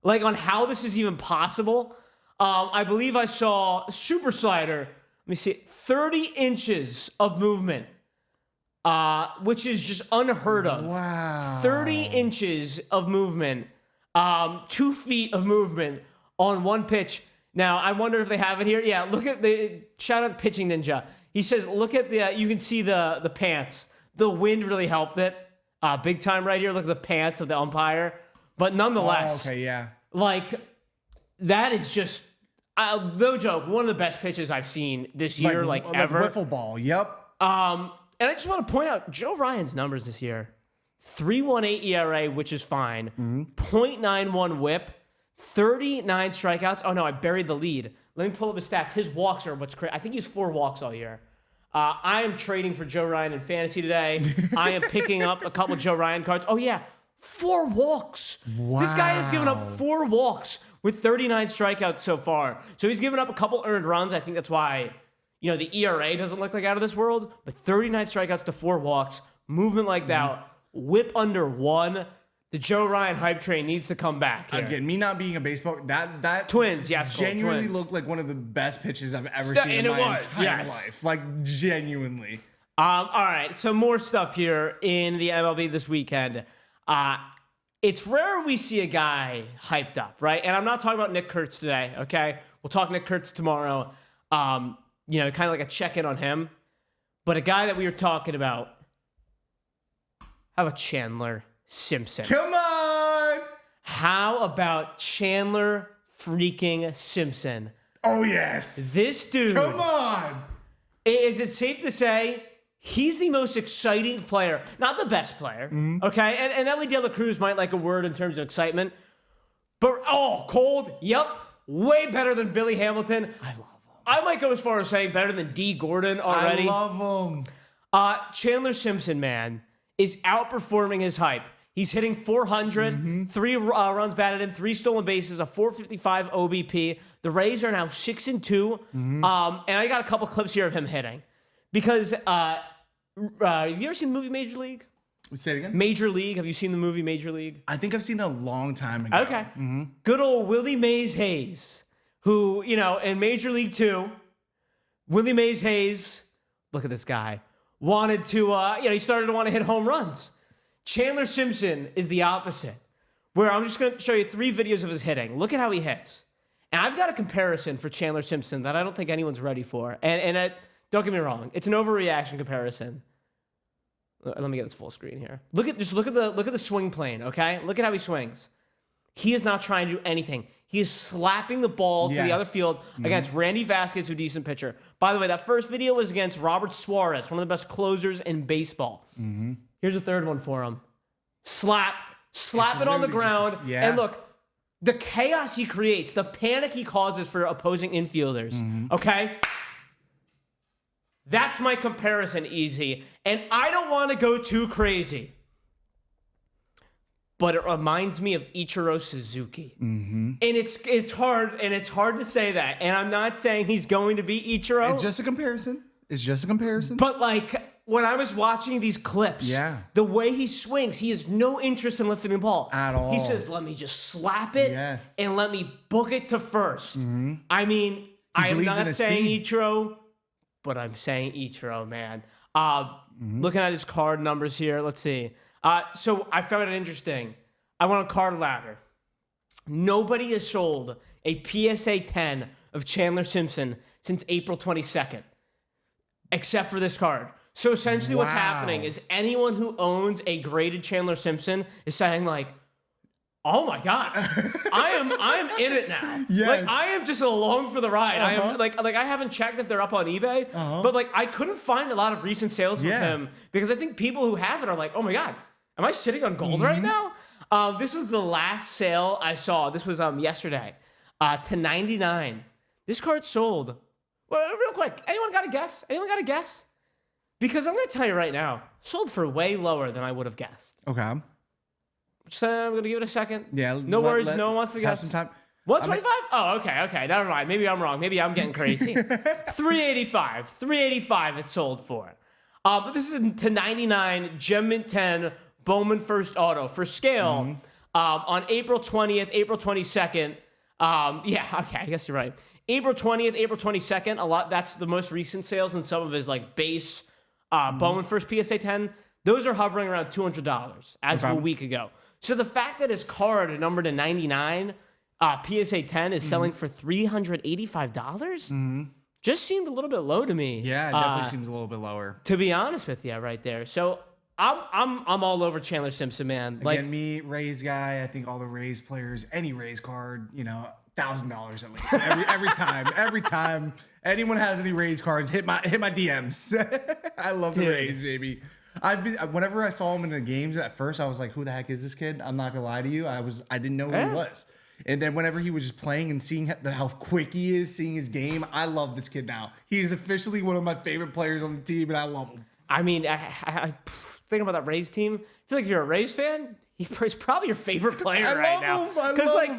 on how this is even possible. I believe I saw Super Slider, let me see, 30 inches of movement, which is just unheard of. Wow. 30 inches of movement. 2 feet of movement on one pitch. Now, I wonder if they have it here. Yeah, look at shout out Pitching Ninja. He says, look at you can see the pants. The wind really helped it. Big time right here. Look at the pants of the umpire. But nonetheless. Oh, okay, yeah. That is just, no joke, one of the best pitches I've seen this year, ever. Wiffle ball, yep. And I just want to point out Joe Ryan's numbers this year. 3.18 ERA, which is fine. 0.91 whip. 39 strikeouts. Oh, no, I buried the lead. Let me pull up his stats. His walks are what's crazy. I think he's 4 walks all year. I am trading for Joe Ryan in fantasy today. I am picking up a couple Joe Ryan cards. Oh, yeah. 4 walks. Wow. This guy has given up 4 walks with 39 strikeouts so far. So he's given up a couple earned runs. I think that's why, the ERA doesn't look like out of this world. But 39 strikeouts to 4 walks. Movement like that. Whip under 1. The Joe Ryan hype train needs to come back here. Again, me not being a baseball, that Twins, yes, genuinely Twins. looked like one of the best pitches I've ever seen in my entire life. Genuinely. All right, so more stuff here in the MLB this weekend. It's rare we see a guy hyped up, right? And I'm not talking about Nick Kurtz today, okay? We'll talk Nick Kurtz tomorrow. Kind of like a check-in on him. But a guy that we were talking about, how about Chandler? Simpson. Come on. How about Chandler freaking Simpson? Oh, yes. This dude. Come on. Is it safe to say he's the most exciting player? Not the best player, okay? And Ellie De La Cruz might like a word in terms of excitement. But, cold, yep, way better than Billy Hamilton. I love him. I might go as far as saying better than D. Gordon already. I love him. Chandler Simpson, man, is outperforming his hype. He's hitting 400, 3 runs batted in, 3 stolen bases, a 455 OBP. The Rays are now 6-2. And I got a couple clips here of him hitting. Because, have you ever seen the movie Major League? Say it again? Major League. Have you seen the movie Major League? I think I've seen it a long time ago. Okay. Good old Willie Mays Hayes, who, in Major League 2, Willie Mays Hayes, look at this guy, wanted to, he started to want to hit home runs. Chandler Simpson is the opposite, where I'm just going to show you 3 videos of his hitting. Look at how he hits. And I've got a comparison for Chandler Simpson that I don't think anyone's ready for. And don't get me wrong, it's an overreaction comparison. Let me get this full screen here. Look at the swing plane, okay? Look at how he swings. He is not trying to do anything. He is slapping the ball to the other field against Randy Vasquez, who's a decent pitcher. By the way, that first video was against Robert Suarez, one of the best closers in baseball. Here's a third one for him. Slap it on the ground. And look, the chaos he creates, the panic he causes for opposing infielders, okay? That's my comparison, Easy. And I don't want to go too crazy, but it reminds me of Ichiro Suzuki. And it's hard to say that. And I'm not saying he's going to be Ichiro. It's just a comparison. But when I was watching these clips, the way he swings, he has no interest in lifting the ball at all. He says, let me just slap it and let me book it to first. I mean, I am not saying Ichiro, but I'm saying Ichiro, man. Looking at his card numbers here, let's see. So I found it interesting. I went on Card Ladder. Nobody has sold a PSA 10 of Chandler Simpson since April 22nd, except for this card. So essentially what's happening is anyone who owns a graded Chandler Simpson is saying oh my God, I am in it now. Yes. I am just along for the ride. I am I haven't checked if they're up on eBay, but I couldn't find a lot of recent sales from him because I think people who have it are like, oh my God, am I sitting on gold right now? This was the last sale I saw. This was yesterday to $99. This card sold. Well, real quick, anyone got a guess? Because I'm going to tell you right now, sold for way lower than I would have guessed. Okay. So I'm going to give it a second. Yeah. No worries. No one wants to guess. Have some time. 125? Oh, okay. Never mind. Maybe I'm wrong. Maybe I'm getting crazy. 385. 385 it sold for. But this is to 99 Gem Mint 10 Bowman First Auto for scale on April 20th, April 22nd. I guess you're right. April 20th, April 22nd. That's the most recent sales, and some of his base Bowman First PSA 10. Those are hovering around $200 as of a week ago. So the fact that his card numbered to 99 PSA 10 is selling for $385 just seemed a little bit low to me. Yeah, it definitely seems a little bit lower. To be honest with you, right there. So I'm all over Chandler Simpson, man. Again, me, Rays guy. I think all the Rays players, any Rays card, $1,000 at least every time anyone has any Rays cards, hit my DMs. I love the Rays, baby. Whenever I saw him in the games at first, I was like, who the heck is this kid? I'm not gonna lie to you. I didn't know who he was. And then whenever he was just playing and seeing how quick he is, seeing his game, I love this kid now. He is officially one of my favorite players on the team, and I love him. I mean, I thinking about that Rays team, I feel like if you're a Rays fan, he's probably your favorite player right now. Because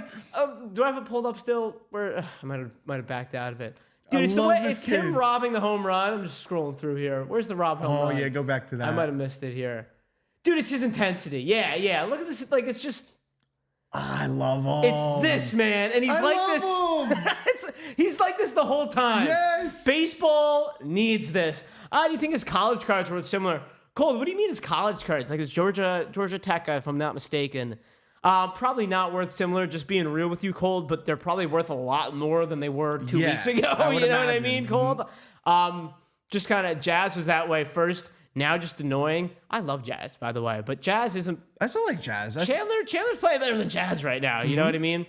do I have it pulled up still? Where I might have backed out of it. Dude, it's him robbing the home run. I'm just scrolling through here. Where's the robbed home run? Oh yeah, go back to that. I might have missed it here. Dude, it's his intensity. Yeah. Look at this. It's just. I love him. It's this, man, and he's he's like this the whole time. Yes. Baseball needs this. Do you think his college cards were similar? Cole, what do you mean his college cards? Like his Georgia Tech guy, if I'm not mistaken. Probably not worth similar, just being real with you, Cold, but they're probably worth a lot more than they were 2 weeks ago. You know what I mean, Cold? Just kind of Jazz was that way first. now just annoying. I love Jazz, by the way, but Jazz isn't. I still like Jazz. Chandler's playing better than Jazz right now. You know what I mean?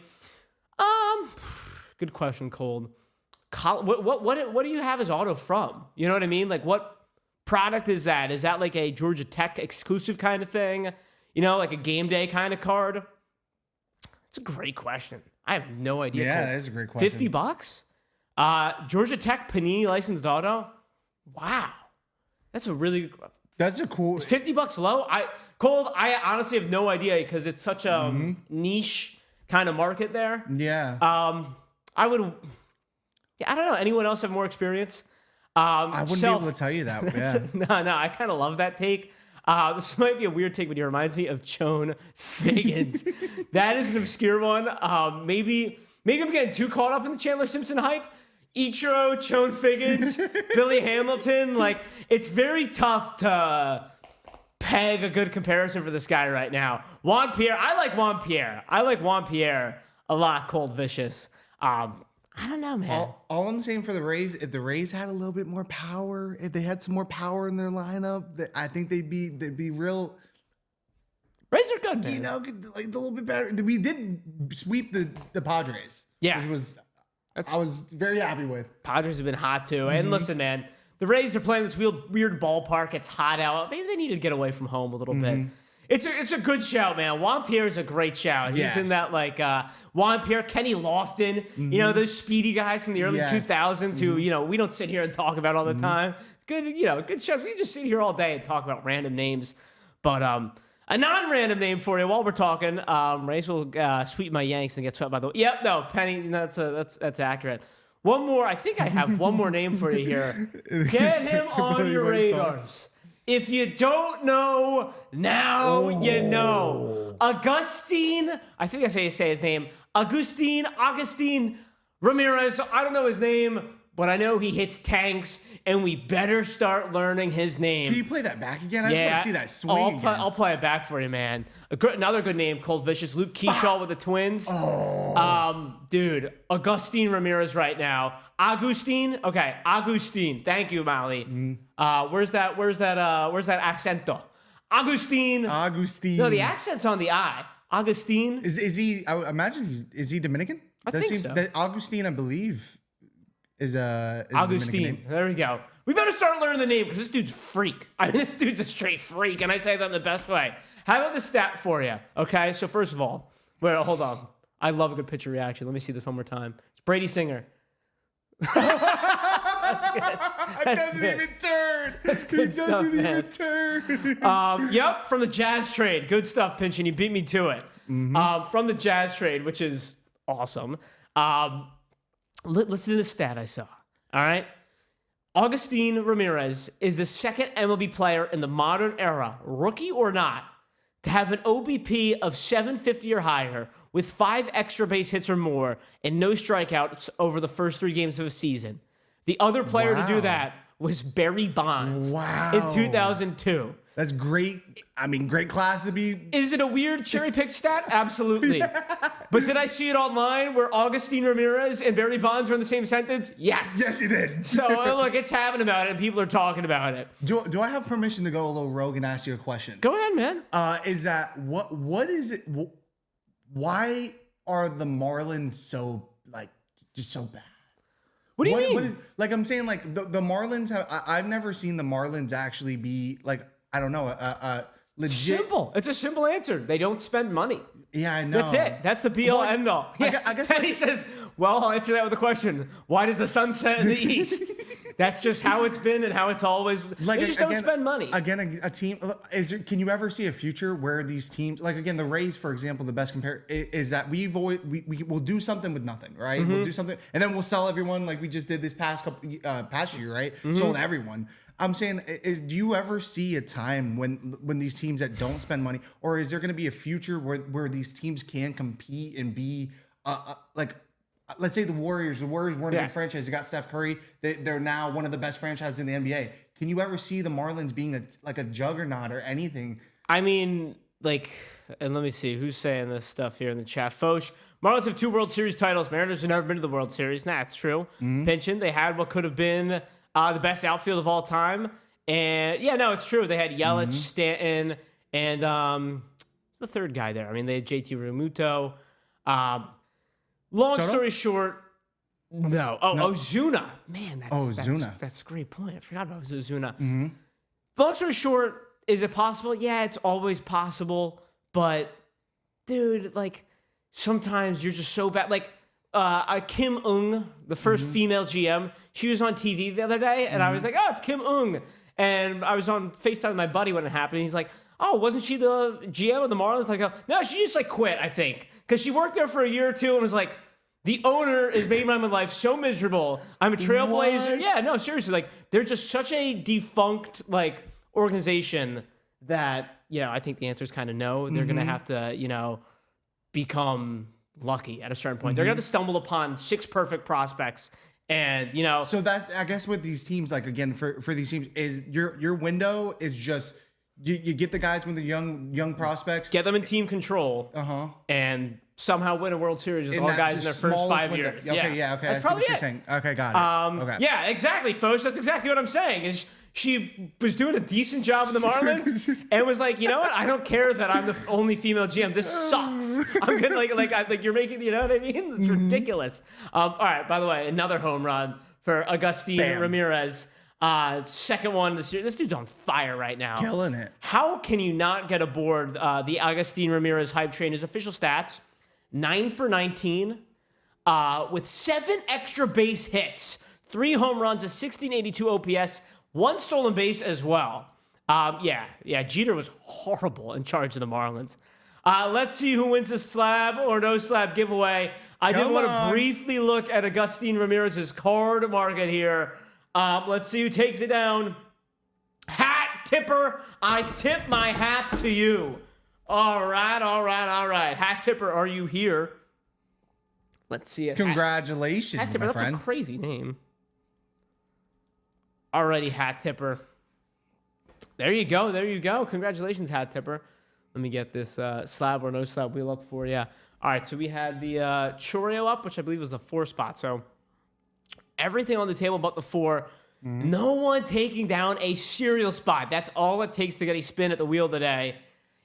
Good question, Cold. What do you have his auto from? You know what I mean? Like, what product is that? Is that like a Georgia Tech exclusive kind of thing? You know, like a game day kind of card? It's a great question. I have no idea. Yeah, that is a great question. $50? Georgia Tech Panini licensed auto? Wow. That's a cool. Is $50 low? I honestly have no idea because it's such a niche kind of market there. Yeah. I don't know. Anyone else have more experience? I wouldn't be able to tell you that. Yeah. No, I kind of love that take. This might be a weird take, but it reminds me of Chone Figgins. That is an obscure one. Maybe I'm getting too caught up in the Chandler Simpson hype. Ichiro, Chone Figgins, Billy Hamilton. Like, it's very tough to peg a good comparison for this guy right now. Juan Pierre. I like Juan Pierre a lot. Cold Vicious. I don't know, man. All I'm saying for the Rays, if the Rays had a little bit more power, if they had some more power in their lineup, I think they'd be real. Rays are good, man. You know, like a little bit better. We did sweep the Padres. Yeah, which I was very happy with. Padres have been hot too. And listen, man, the Rays are playing this weird ballpark. It's hot out. Maybe they need to get away from home a little bit. It's a good shout, man. Juan Pierre is a great shout. He's in that, like, Juan Pierre, Kenny Lofton, you know, those speedy guys from the early 2000s who, you know, we don't sit here and talk about all the time. It's good, you know, good shows. We just sit here all day and talk about random names. But a non-random name for you while we're talking. Rays will sweep my Yanks and get swept by the... Yep, no, Penny, that's accurate. One more. I think I have one more name for you here. Get him on your radars. If you don't know, now you know. Augustine, I think I say his name. Augustine Ramirez. I don't know his name, but I know he hits tanks, and we better start learning his name. Can you play that back again? I just want to see that swing again. I'll play it back for you, man. Another good name, Cold Vicious. Luke Keyshaw with the Twins. Dude, Augustine Ramirez right now. Agustin. Okay, Agustin. Thank you, Molly. Where's that accento? Agustin. No, the accent's on the I. Agustin. Is he? I imagine is he Dominican? I think so. Agustin, I believe, is Agustin. There we go. We better start learning the name because this dude's freak. I mean, this dude's a straight freak, and I say that in the best way. How about the stat for you? Okay, so first of all, hold on. I love a good pitcher reaction. Let me see this one more time. It's Brady Singer. That's good. Doesn't even turn. That's good stuff, man. Turn. Yep, from the Jazz trade. Good stuff, Pinchin. You beat me to it. From the Jazz trade, which is awesome. Listen to the stat I saw. All right. Augustine Ramirez is the second MLB player in the modern era, rookie or not, to have an OBP of 750 or higher with 5 extra base hits or more and no strikeouts over the first 3 games of a season. The other player to do that was Barry Bonds in 2002. That's great. I mean, great class to be. Is it a weird cherry-picked stat? Absolutely. But did I see it online where Augustine Ramirez and Barry Bonds were in the same sentence? Yes. Yes, you did. So, look, it's happening about it, and people are talking about it. Do I have permission to go a little rogue and ask you a question? Go ahead, man. Is that, what is it, why are the Marlins so, like, just so bad? What do you mean? Like, I'm saying, like, the Marlins have, I've never seen the Marlins actually be, like, I don't know, legit. Simple. It's a simple answer. They don't spend money. Yeah, I know. That's it. That's the be all end all. Yeah. I guess. And he says, well, I'll answer that with a question. Why does the sun set in the east? That's just how it's been and how it's always. Like, they just don't spend money. Again, a team. Can you ever see a future where these teams, like again, the Rays, for example, the best compare is that we will do something with nothing, right? We'll do something, and then we'll sell everyone like we just did this past year, right? Sold everyone. I'm saying, do you ever see a time when these teams that don't spend money, or is there going to be a future where these teams can compete and be like, let's say the Warriors weren't a good franchise. They got Steph Curry. They're now one of the best franchises in the NBA. Can you ever see the Marlins being a juggernaut or anything? I mean, like, and let me see who's saying this stuff here in the chat. Foch, Marlins have 2 World Series titles. Mariners have never been to the World Series. Nah, it's true. Pinchin, they had what could have been the best outfield of all time And yeah, no, it's true. They had Yelich, Stanton, and who's the third guy there? I mean, they had JT Realmuto. Long Soto? story short, no. Oh, Ozuna. Man, Ozuna. That's a great point. I forgot about Ozuna. Long story short, is it possible? Yeah, it's always possible. But, dude, like, sometimes you're just so bad. Like, Kim Eung, the first female GM, she was on TV the other day, and I was like, oh, it's Kim Eung. And I was on FaceTime with my buddy when it happened. He's like, oh, wasn't she the GM of the Marlins? Like, no, she just like quit, I think. Because she worked there for a year or two and was like, the owner is making my life so miserable. I'm a trailblazer. What? Yeah, no, seriously. Like, they're just such a defunct, like, organization that, you know, I think the answer is kind of no. They're going to have to, you know, become lucky at a certain point. They're going to stumble upon 6 perfect prospects. And, you know. So that, I guess with these teams, like, again, for these teams, is your window is just, you get the guys with the young prospects. Get them in team control. And somehow win a World Series with all guys in their first 5 years. Okay, yeah, okay. That's I see probably what you're saying. Okay, got it. Okay. Yeah, exactly, folks. That's exactly what I'm saying. Is she was doing a decent job with the Marlins and was like, you know what? I don't care that I'm the only female GM. This sucks. I'm gonna like you're making, you know what I mean? It's ridiculous. All right. By the way, another home run for Agustin Ramirez. Second one this year. This dude's on fire right now. Killing it. How can you not get aboard the Agustin Ramirez hype train? His official stats: 9 for 19, with 7 extra base hits, 3 home runs, a 1682 OPS. 1 stolen base as well. Yeah. Jeter was horrible in charge of the Marlins. Let's see who wins the slab or no slab giveaway. I did want to briefly look at Agustin Ramirez's card market here. Let's see who takes it down. Hat tipper, I tip my hat to you. All right. Hat tipper, are you here? Let's see it. Congratulations, Hat tipper, my that's friend. a crazy name. Already, hat tipper. There you go. Congratulations, hat tipper. Let me get this slab or no slab wheel up for you. All right, so we had the Choreo up, which I believe was the 4 spot. So everything on the table but the 4. No one taking down a serial spot. That's all it takes to get a spin at the wheel today.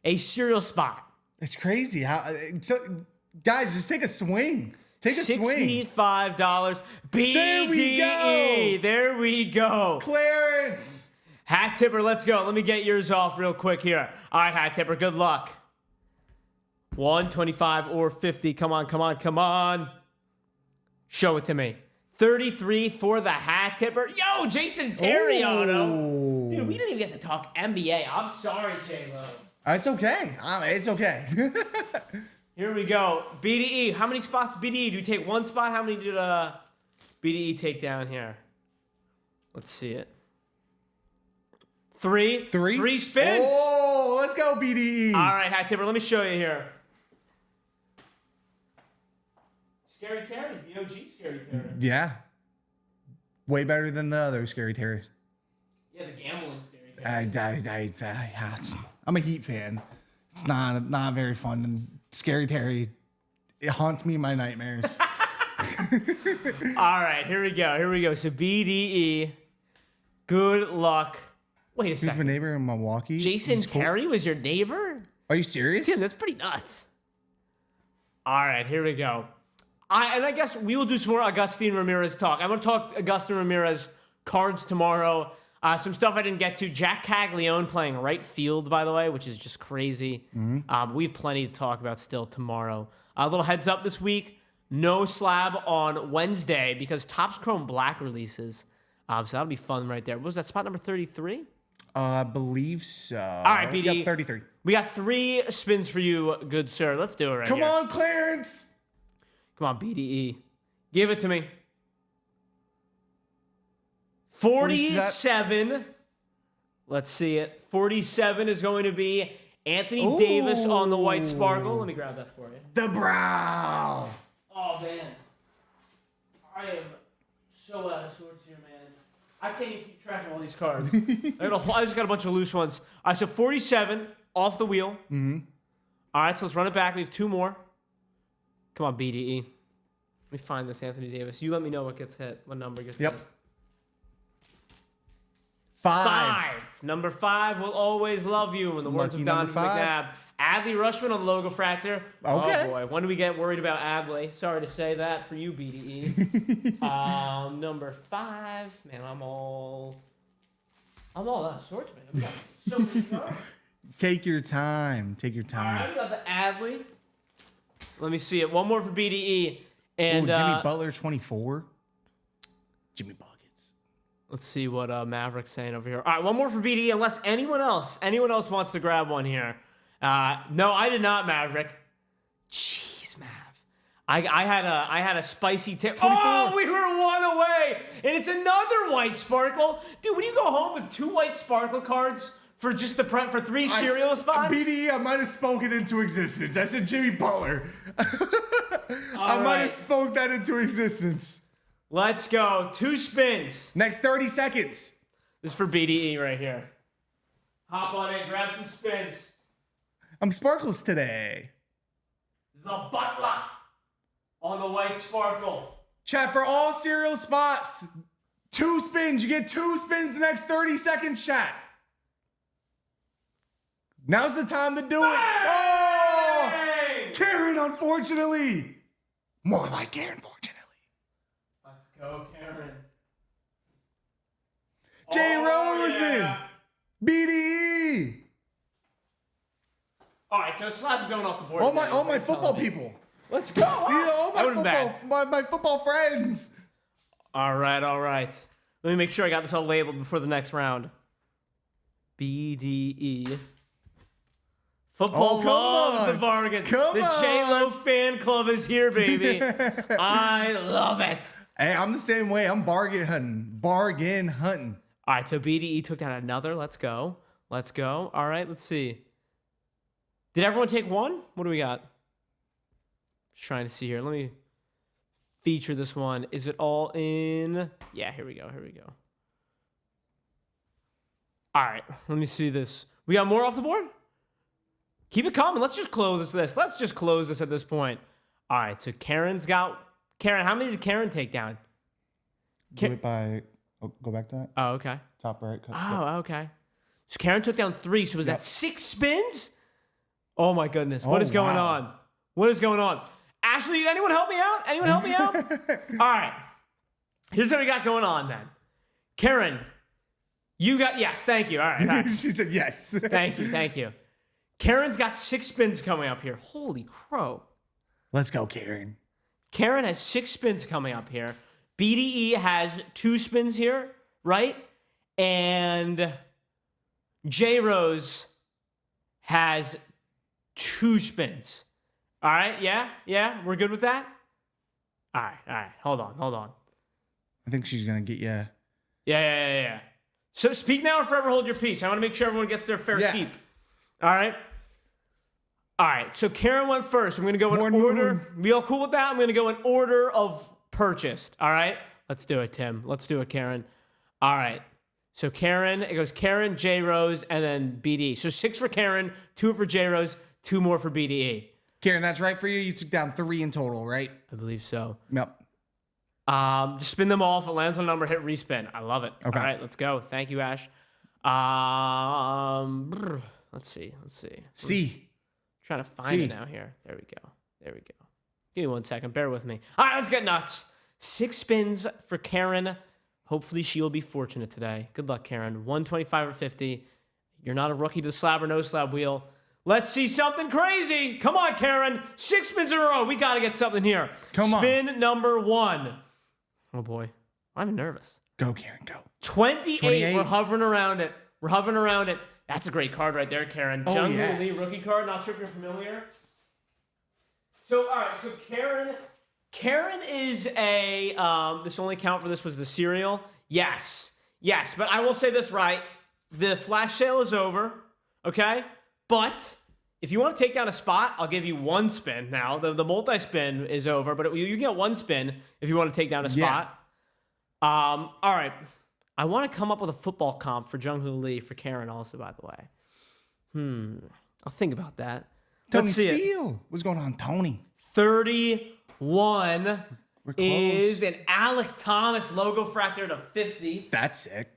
A serial spot. It's crazy. How? So, guys, just take a swing. Take a swing. $65. BDE. There we go. Clarence. Hat tipper, let's go. Let me get yours off real quick here. All right, hat tipper, good luck. 125 or 50. Come on. Show it to me. 33 for the hat tipper. Yo, Jason Terry auto. Dude, we didn't even get to talk NBA. I'm sorry, J-Lo. It's okay. It's okay. Here we go. BDE. How many spots BDE? Do you take 1 spot? How many did BDE take down here? Let's see it. 3. 3 spins. Oh, let's go, BDE. All right, hat tipper. Let me show you here. Scary Terry. The OG Scary Terry. Yeah. Way better than the other Scary Terrys. Yeah, the gambling Scary Terry. I'm a Heat fan. It's not very fun. And Scary Terry, it haunts me in my nightmares. All right, here we go. So BDE, good luck. Wait a second. Who's my neighbor in Milwaukee? Jason Terry was your neighbor? Are you serious? Tim, that's pretty nuts. All right, here we go. I guess we will do some more Agustin Ramirez talk. I'm going to talk Agustin Ramirez cards tomorrow. Some stuff I didn't get to. Jack Caglione playing right field, by the way, which is just crazy. We have plenty to talk about still tomorrow. A little heads up this week. No slab on Wednesday because Topps Chrome Black releases. So that'll be fun right there. What was that, spot number 33? I believe so. All right, BD. Yep, 33. We got 3 spins for you, good sir. Let's do it right Come here. on, Clarence. Come on, BDE. Give it to me. 47. Let's see it. 47 is going to be Anthony Davis on the white sparkle. Let me grab that for you. The brow. Oh, man. I am so out of sorts here, man. I can't even keep track of all these cards. I just got a bunch of loose ones. All right, so 47 off the wheel. All right, so let's run it back. We have 2 more. Come on, BDE. Let me find this Anthony Davis. You let me know what gets hit, what number gets hit. 5. Number 5 will always love you. In the words Lucky of Don number 5. McNabb. Adley Rushman on the logo fractor. Okay. Oh boy, when do we get worried about Adley? Sorry to say that for you, BDE. Number 5. Man, I'm all out of sorts, man. I've got so many cards. Take your time. Take your All time. right, I got the Adley. Let me see it. One more for BDE. And Jimmy Butler, 24. Jimmy Buckets. let's see what Maverick's saying over here. All right, one more for BDE. Unless anyone else wants to grab one here. No, I did not, Maverick. Jeez, Mav. I had a spicy tip. Oh, we were one away, and it's another white sparkle, dude. When you go home with 2 white sparkle cards for just the for 3 cereal spots, BDE, I might have spoken into existence. I said Jimmy Butler. I might have spoke that into existence. let's go. 2 spins. Next 30 seconds. This is for BDE right here. Hop on in, grab some spins. I'm sparkles today. The Butler on the white sparkle. Chat, for all cereal spots, 2 spins. You get 2 spins the next 30 seconds, chat. Now's the time to do it. Oh! Karen, unfortunately. More like Karen, fortunately. Let's go, Karen. Jay Oh, Rosen. yeah. BDE. All right, so Slab's going off the board. All today, my is what football you're telling me. people. Let's go. These are all That would've been bad. my football friends. All right. Let me make sure I got this all labeled before the next round. BDE. Football come loves on. the bargain. Come the on. J-Lo fan club is here, baby. I love it. Hey, I'm the same way. I'm bargain hunting. All right, so BDE took down another. Let's go. All right, let's see. Did everyone take one? What do we got? Just trying to see here. Let me feature this one. Is it all in? Yeah, here we go. All right, let me see this. We got more off the board? Keep it coming. Let's just close this. Let's just close this at this point. All right, so Karen's got... Karen, how many did Karen take down? Do it by... Oh, go back to that. Oh, okay. Top right. Oh, okay. So Karen took down 3. So was that 6 spins? Oh my goodness. What is going on? What is going on? Ashley, anyone help me out? All right. Here's what we got going on then. Karen, you got... Yes, thank you. All right. She said yes. Thank you. Karen's got 6 spins coming up here. Holy crow. Let's go, Karen. Karen has 6 spins coming up here. BDE has 2 spins here, right? And J Rose has 2 spins. All right, yeah, we're good with that? All right, hold on. I think she's going to get you. Yeah. So speak now or forever hold your peace. I want to make sure everyone gets their fair keep. All right, so Karen went first. I'm going to go in order. We all cool with that? I'm going to go in order of purchased. All right, let's do it, Tim. Let's do it, Karen. All right, so Karen, it goes Karen, J Rose, and then BDE. So 6 for Karen, 2 for J Rose, 2 more for BDE. Karen, that's right for you. You took down 3 in total, right? I believe so. Yep. Just spin them all. If it lands on a number, hit respin. I love it. Okay. All right, let's go. Thank you, Ash. Let's see. C. Trying to find it now here. There we go. Give me 1 second. Bear with me. All right, let's get nuts. 6 spins for Karen. Hopefully she will be fortunate today. Good luck, Karen. 125 or 50. You're not a rookie to the slab or no slab wheel. Let's see something crazy. Come on, Karen. 6 spins in a row. We got to get something here. Come on. Spin number 1. Oh, boy. I'm nervous. Go, Karen, go. 28. We're hovering around it. That's a great card right there, Karen. Oh, Jung yes. Lee rookie card. Not sure if you're familiar. So, all right. So, Karen is a, this only count for this was the cereal. Yes. But I will say this right. The flash sale is over. Okay? But if you want to take down a spot, I'll give you 1 spin now. The multi-spin is over, but you get 1 spin if you want to take down a spot. All right. I want to come up with a football comp for Jung-Hoo Lee for Karen also, by the way. I'll think about that. Tony Let's see Steele. What's going on, Tony? 31 We're close. is an Alec Thomas logo fractor to 50. That's sick.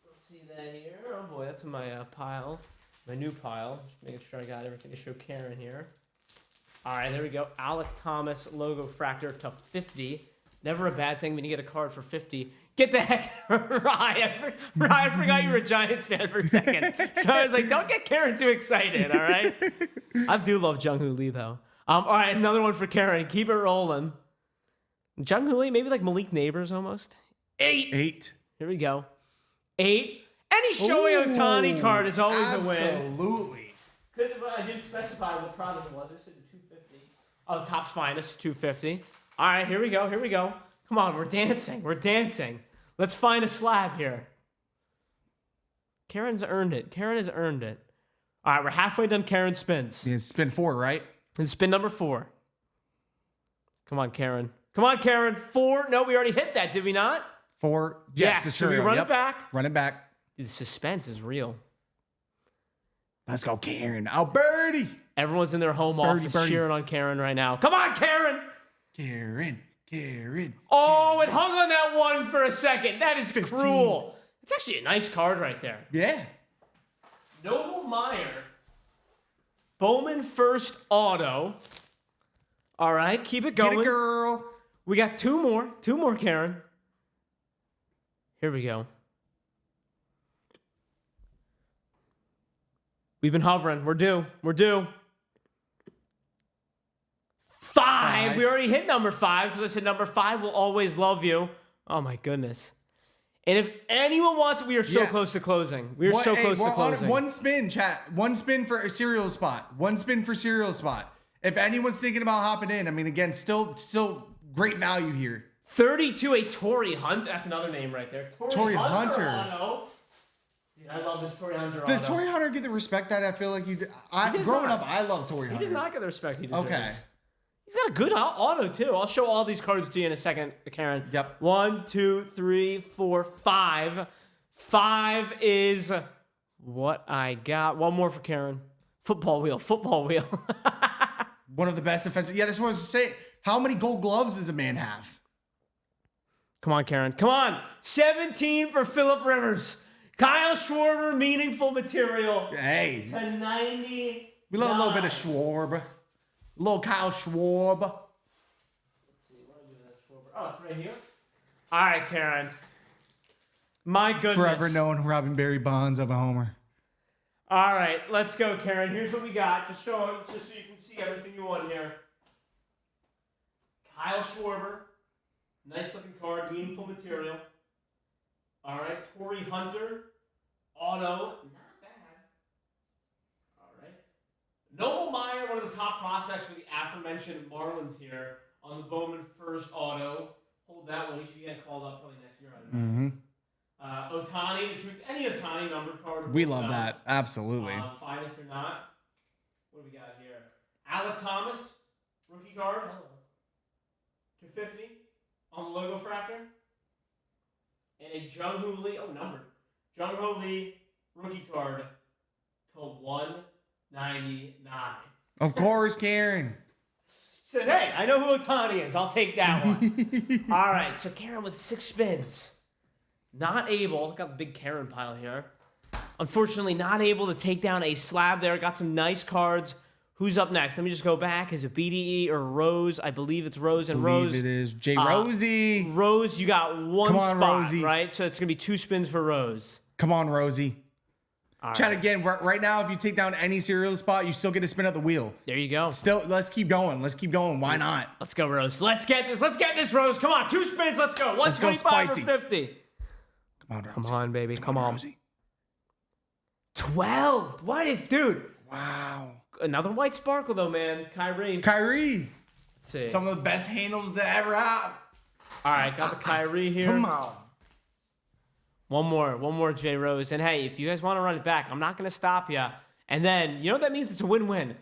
Let's see this. that here. Oh boy, that's in my pile. My new pile. Just making sure I got everything to show Karen here. All right, there we go. Alec Thomas logo fractor to 50. Never a bad thing when you get a card for 50. Get the heck, Ryan. I forgot you were a Giants fan for a second. So I was like, don't get Karen too excited, all right? I do love Jung-Hoo Lee, though. All right, another one for Karen. Keep it rolling. Jung-Hoo Lee, maybe like Malik Neighbors almost. 8. Here we go. 8. Any Shohei Ohtani card is always a win. Absolutely. I didn't specify what product it was. I said the 250. Oh, Topps Finest, 250. All right, here we go. Here we go. Come on, we're dancing. We're dancing. Let's find a slab here. Karen's earned it. Karen has earned it. All right, we're halfway done Karen's spins. Yeah, spin 4, right? And spin number 4. Come on, Karen. Come on, Karen. 4. No, we already hit that, did we not? 4. Yes, so we run it back. Run it back. The suspense is real. Let's go, Karen. Alberti. Everyone's in their home office cheering on Karen right now. Come on, Karen. Karen. Oh, it hung on that one for a second. That is 15. Cruel. It's actually a nice card right there. Yeah. Noble Meyer. Bowman first auto. All right, keep it going. Get it, girl. We got 2 more. 2 more, Karen. Here we go. We've been hovering. We're due. 5. We already hit number 5 because I said number 5 will always love you. Oh, my goodness. And if anyone wants it, we are so close to closing. We are so close to closing. One spin, chat. 1 spin for a cereal spot. 1 spin for cereal spot. If anyone's thinking about hopping in, I mean, again, still great value here. 32, a Torrey Hunt. That's another name right there. Torrey Hunter. Auto. Dude, I love this Torrey Hunter auto. Does Torrey Hunter get the respect that I feel like he did? Growing up, I love Torrey Hunter. He does not get the respect he deserves. Okay. He's got a good auto, too. I'll show all these cards to you in a second, Karen. Yep. 1, 2, 3, 4, 5. 5 is what I got. One more for Karen. Football wheel. One of the best defensive. Yeah, that's what I was saying. How many gold gloves does a man have? Come on, Karen. Come on. 17 for Phillip Rivers. Kyle Schwarber, meaningful material. Hey. To 90. We love a little bit of Schwarber. A little Kyle Schwarber. Let's see. What do I do with that Schwarber? Oh, it's right here. All right, Karen. My goodness. Forever known Robin Barry Bonds of a homer. All right, let's go, Karen. Here's what we got. Just so you can see everything you want here. Kyle Schwarber. Nice looking card. Meaningful material. All right, Torrey Hunter. Auto. Not bad. All right. Noble Meyer, one of the top prospects for the aforementioned Marlins here on the Bowman first auto. Hold that one. He should get called up probably next year. I don't know. Ohtani, any Ohtani numbered card. We love that. Absolutely. Finest or not. What do we got here? Alec Thomas, rookie card. Hello. 250 on the logo fractor. And a Jung-Hoo Lee, numbered. Jung-Hoo Lee, rookie card to 199. Of course, Karen. Said, hey, I know who Ohtani is. I'll take that one. All right, so Karen with 6 spins. Not able, got a big Karen pile here. Unfortunately, not able to take down a slab there. Got some nice cards. Who's up next? Let me just go back. Is it BDE or Rose? I believe it's Rose. And Rose. It is J. Rosie. Rose, you got one spot, Rosie. Right? So it's going to be 2 spins for Rose. Come on, Rosie. All Chat right. again. Right now, if you take down any cereal spot, you still get to spin out the wheel. There you go. Still, let's keep going. Why not? Let's go, Rose. Let's get this, Rose. Come on, 2 spins. Let's go. 125 or 50. Come on, Rosie. Come on, baby. Come on. Rosie. 12. What is, dude? Wow. Another white sparkle, though, man. Kyrie. Let's see. Some of the best handles to ever have. All right, got the Kyrie here. Come on. One more, J. Rose. And hey, if you guys want to run it back, I'm not going to stop you. And then, you know what that means? It's a win-win.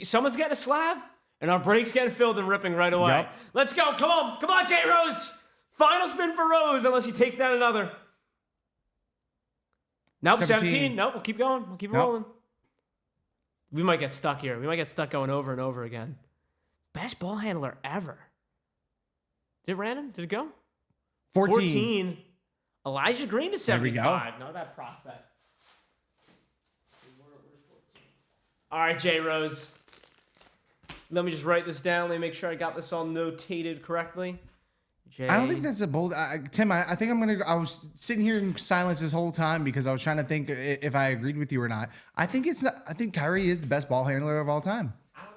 Someone's getting a slab, and our break's getting filled and ripping right away. Yep. Let's go. Come on, J. Rose. Final spin for Rose, unless he takes down another. Nope, 17. Nope, we'll keep going. We'll keep rolling. We might get stuck here. We might get stuck going over and over again. Best ball handler ever. Did it random? Did it go? 14. Elijah Green to There we go. 75. Not a bad prospect. All right, J Rose. Let me just write this down. Let me make sure I got this all notated correctly. I don't think that's a bold. Tim, I think I'm gonna. I was sitting here in silence this whole time because I was trying to think if I agreed with you or not. I think it's not. I think Kyrie is the best ball handler of all time. Allen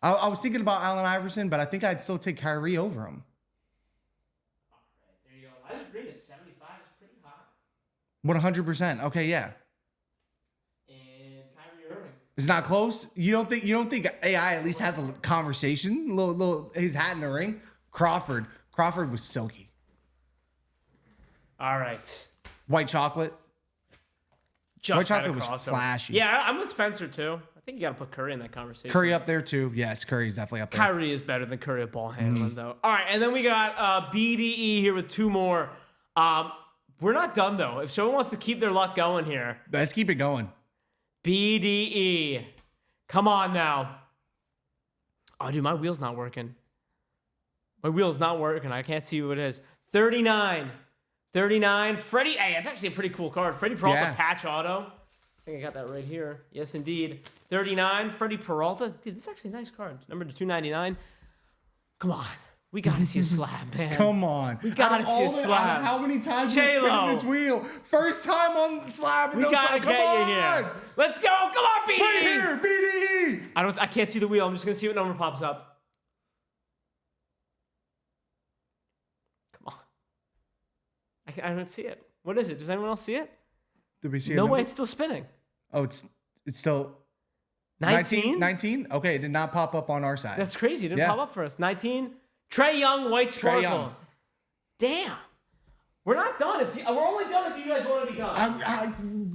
Iverson. I was thinking about Allen Iverson, but I think I'd still take Kyrie over him. All right, there you go. Elijah Green is 75. Is pretty high. 100%. Okay, yeah. And Kyrie Irving. It's not close. You don't think AI at least has a conversation? Little his hat in the ring. Crawford was silky. All right. White chocolate. Just White chocolate was flashy. Yeah, I'm with Spencer too. I think you got to put Curry in that conversation. Curry up there too. Yes, Curry's definitely up there. Kyrie is better than Curry at ball handling though. All right, and then we got BDE here with 2 more. We're not done though. If someone wants to keep their luck going here, Let's keep it going. BDE. Come on now. Oh, dude, my wheel's not working. My wheel's not working. I can't see what it is. 39. Freddie. Hey, that's actually a pretty cool card. Freddie Peralta patch auto. I think I got that right here. Yes, indeed. 39. Freddie Peralta. Dude, this is actually a nice card. Number to 299. Come on. We got to see a slab, man. Come on. We got to see a slab. How many times J-Lo. you spin this wheel? First time on slab. We got to get you here. Let's go. Come on, BDE. Right here, BDE. I can't see the wheel. I'm just going to see what number pops up. I don't see it. What is it? Does anyone else see it? Did we see it? No way, it's still spinning. Oh, it's still 19? 19? Okay, it did not pop up on our side. That's crazy. It didn't pop up for us. 19. Trae Young, white sparkle. Young. Damn. We're not done. We're only done if you guys want to be done.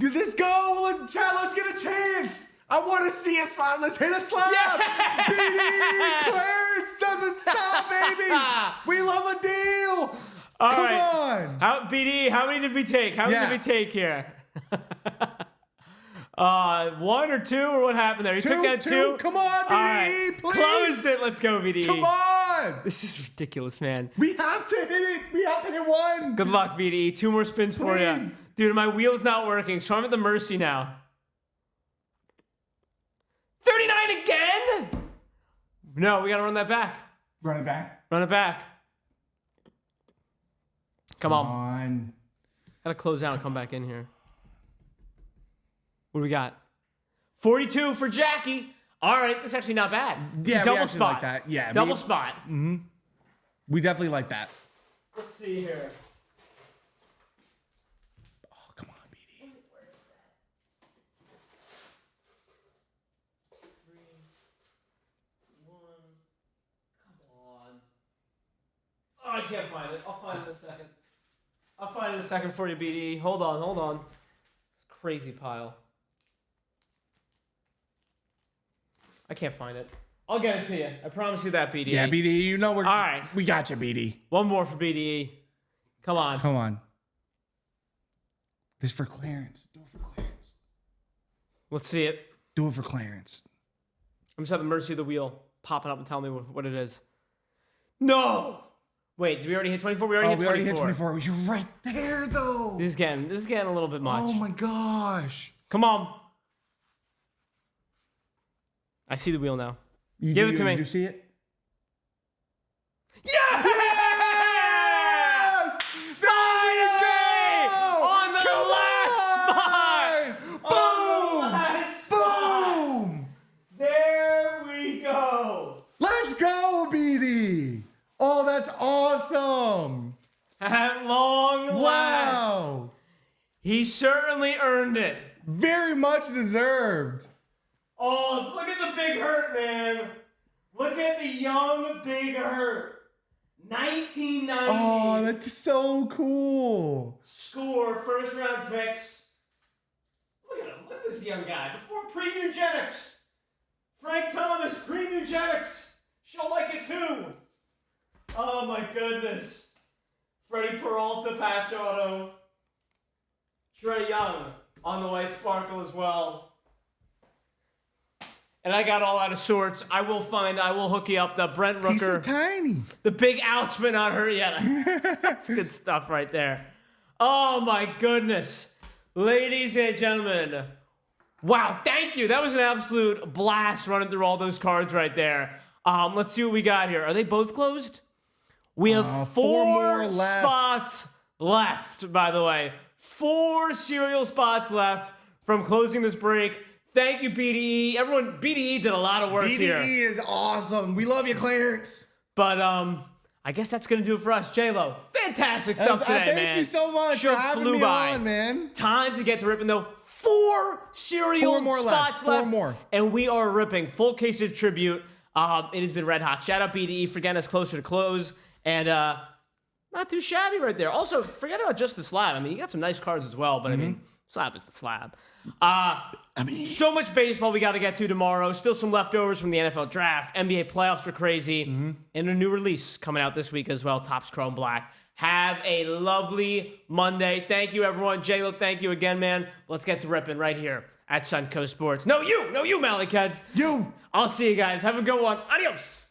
Let's go. Let's get a chance. I want to see a slab. Let's hit a slab. Yeah. BD Clarence doesn't stop, baby. We love a deal. All Come right. on. BD, how many did we take? How many did we take here? 1 or 2, or what happened there? You took that 2? Come on, BD, right. please. Closed it. Let's go, BD. Come on. This is ridiculous, man. We have to hit it. We have to hit 1. Good luck, BD. 2 more spins for you. Please. Dude, my wheel's not working, so I'm at the mercy now. 39 again? No, we got to run that back. Run it back. Run it back. Come on. Gotta close out and come back in here. What do we got? 42 for Jackie. All right, that's actually not bad. It's a double spot. Like that. Yeah, double spot. Mm-hmm. We definitely like that. Let's see here. Oh, come on, BD. 3, 1. Come on. Oh, I can't find it. I'll find it in a second. I'll find it in a second for you, BD. Hold on. It's a crazy pile. I can't find it. I'll get it to you. I promise you that, BD. Yeah, BD, you know we're... All right. We got you, BD. One more for BDE. Come on. Come on. This for Clarence. Do it for Clarence. Let's see it. Do it for Clarence. I'm just at the mercy of the wheel. Pop it up and tell me what it is. No! Wait, did we already hit 24? We already hit 24. You're right there, though. This is getting a little bit much. Oh, my gosh. Come on. I see the wheel now. Give it to me. You see it? Yes! Finally! On the last spot! Boom! Last spot! Boom! There we go. Let's go, BD. Oh, that's awesome. At long last. Wow. He certainly earned it. Very much deserved. Oh, look at the Big Hurt, man. Look at the young Big Hurt. 1990. Oh, that's so cool. Score, first round picks. Look at him. Look at this young guy. Before pre-Nugenics. Frank Thomas, pre-Nugenics. She'll like it too. Oh my goodness. Freddie Peralta patch auto. Trae Young on the white sparkle as well. And I got all out of sorts. I will hook you up the Brent Rooker. He's so tiny. The big ouch, but not hurt yet. That's good stuff right there. Oh my goodness. Ladies and gentlemen. Wow, thank you. That was an absolute blast running through all those cards right there. Let's see what we got here. Are they both closed? We have four four more left. spots left, by the way. 4 cereal spots left from closing this break. Thank you, BDE. Everyone, BDE did a lot of work here. BDE is awesome. We love you, Clarence. But I guess that's gonna do it for us. J-Lo, fantastic stuff today, man. Thank you so much Sure for having flew me by. on, man. Time to get to ripping though. 4 cereal Four more spots left. left. 4 more. And we are ripping. Full case of tribute. It has been red hot. Shout out BDE for getting us closer to close. And not too shabby right there. Also, forget about just the slab. I mean, you got some nice cards as well, but I mean, slab is the slab. So much baseball we got to get to tomorrow. Still some leftovers from the NFL draft. NBA playoffs were crazy. And a new release coming out this week as well. Topps Chrome Black. Have a lovely Monday. Thank you, everyone. J-Lo, thank you again, man. Let's get to ripping right here at Suncoast Sports. No, you, Malik Heads. You. I'll see you guys. Have a good one. Adios.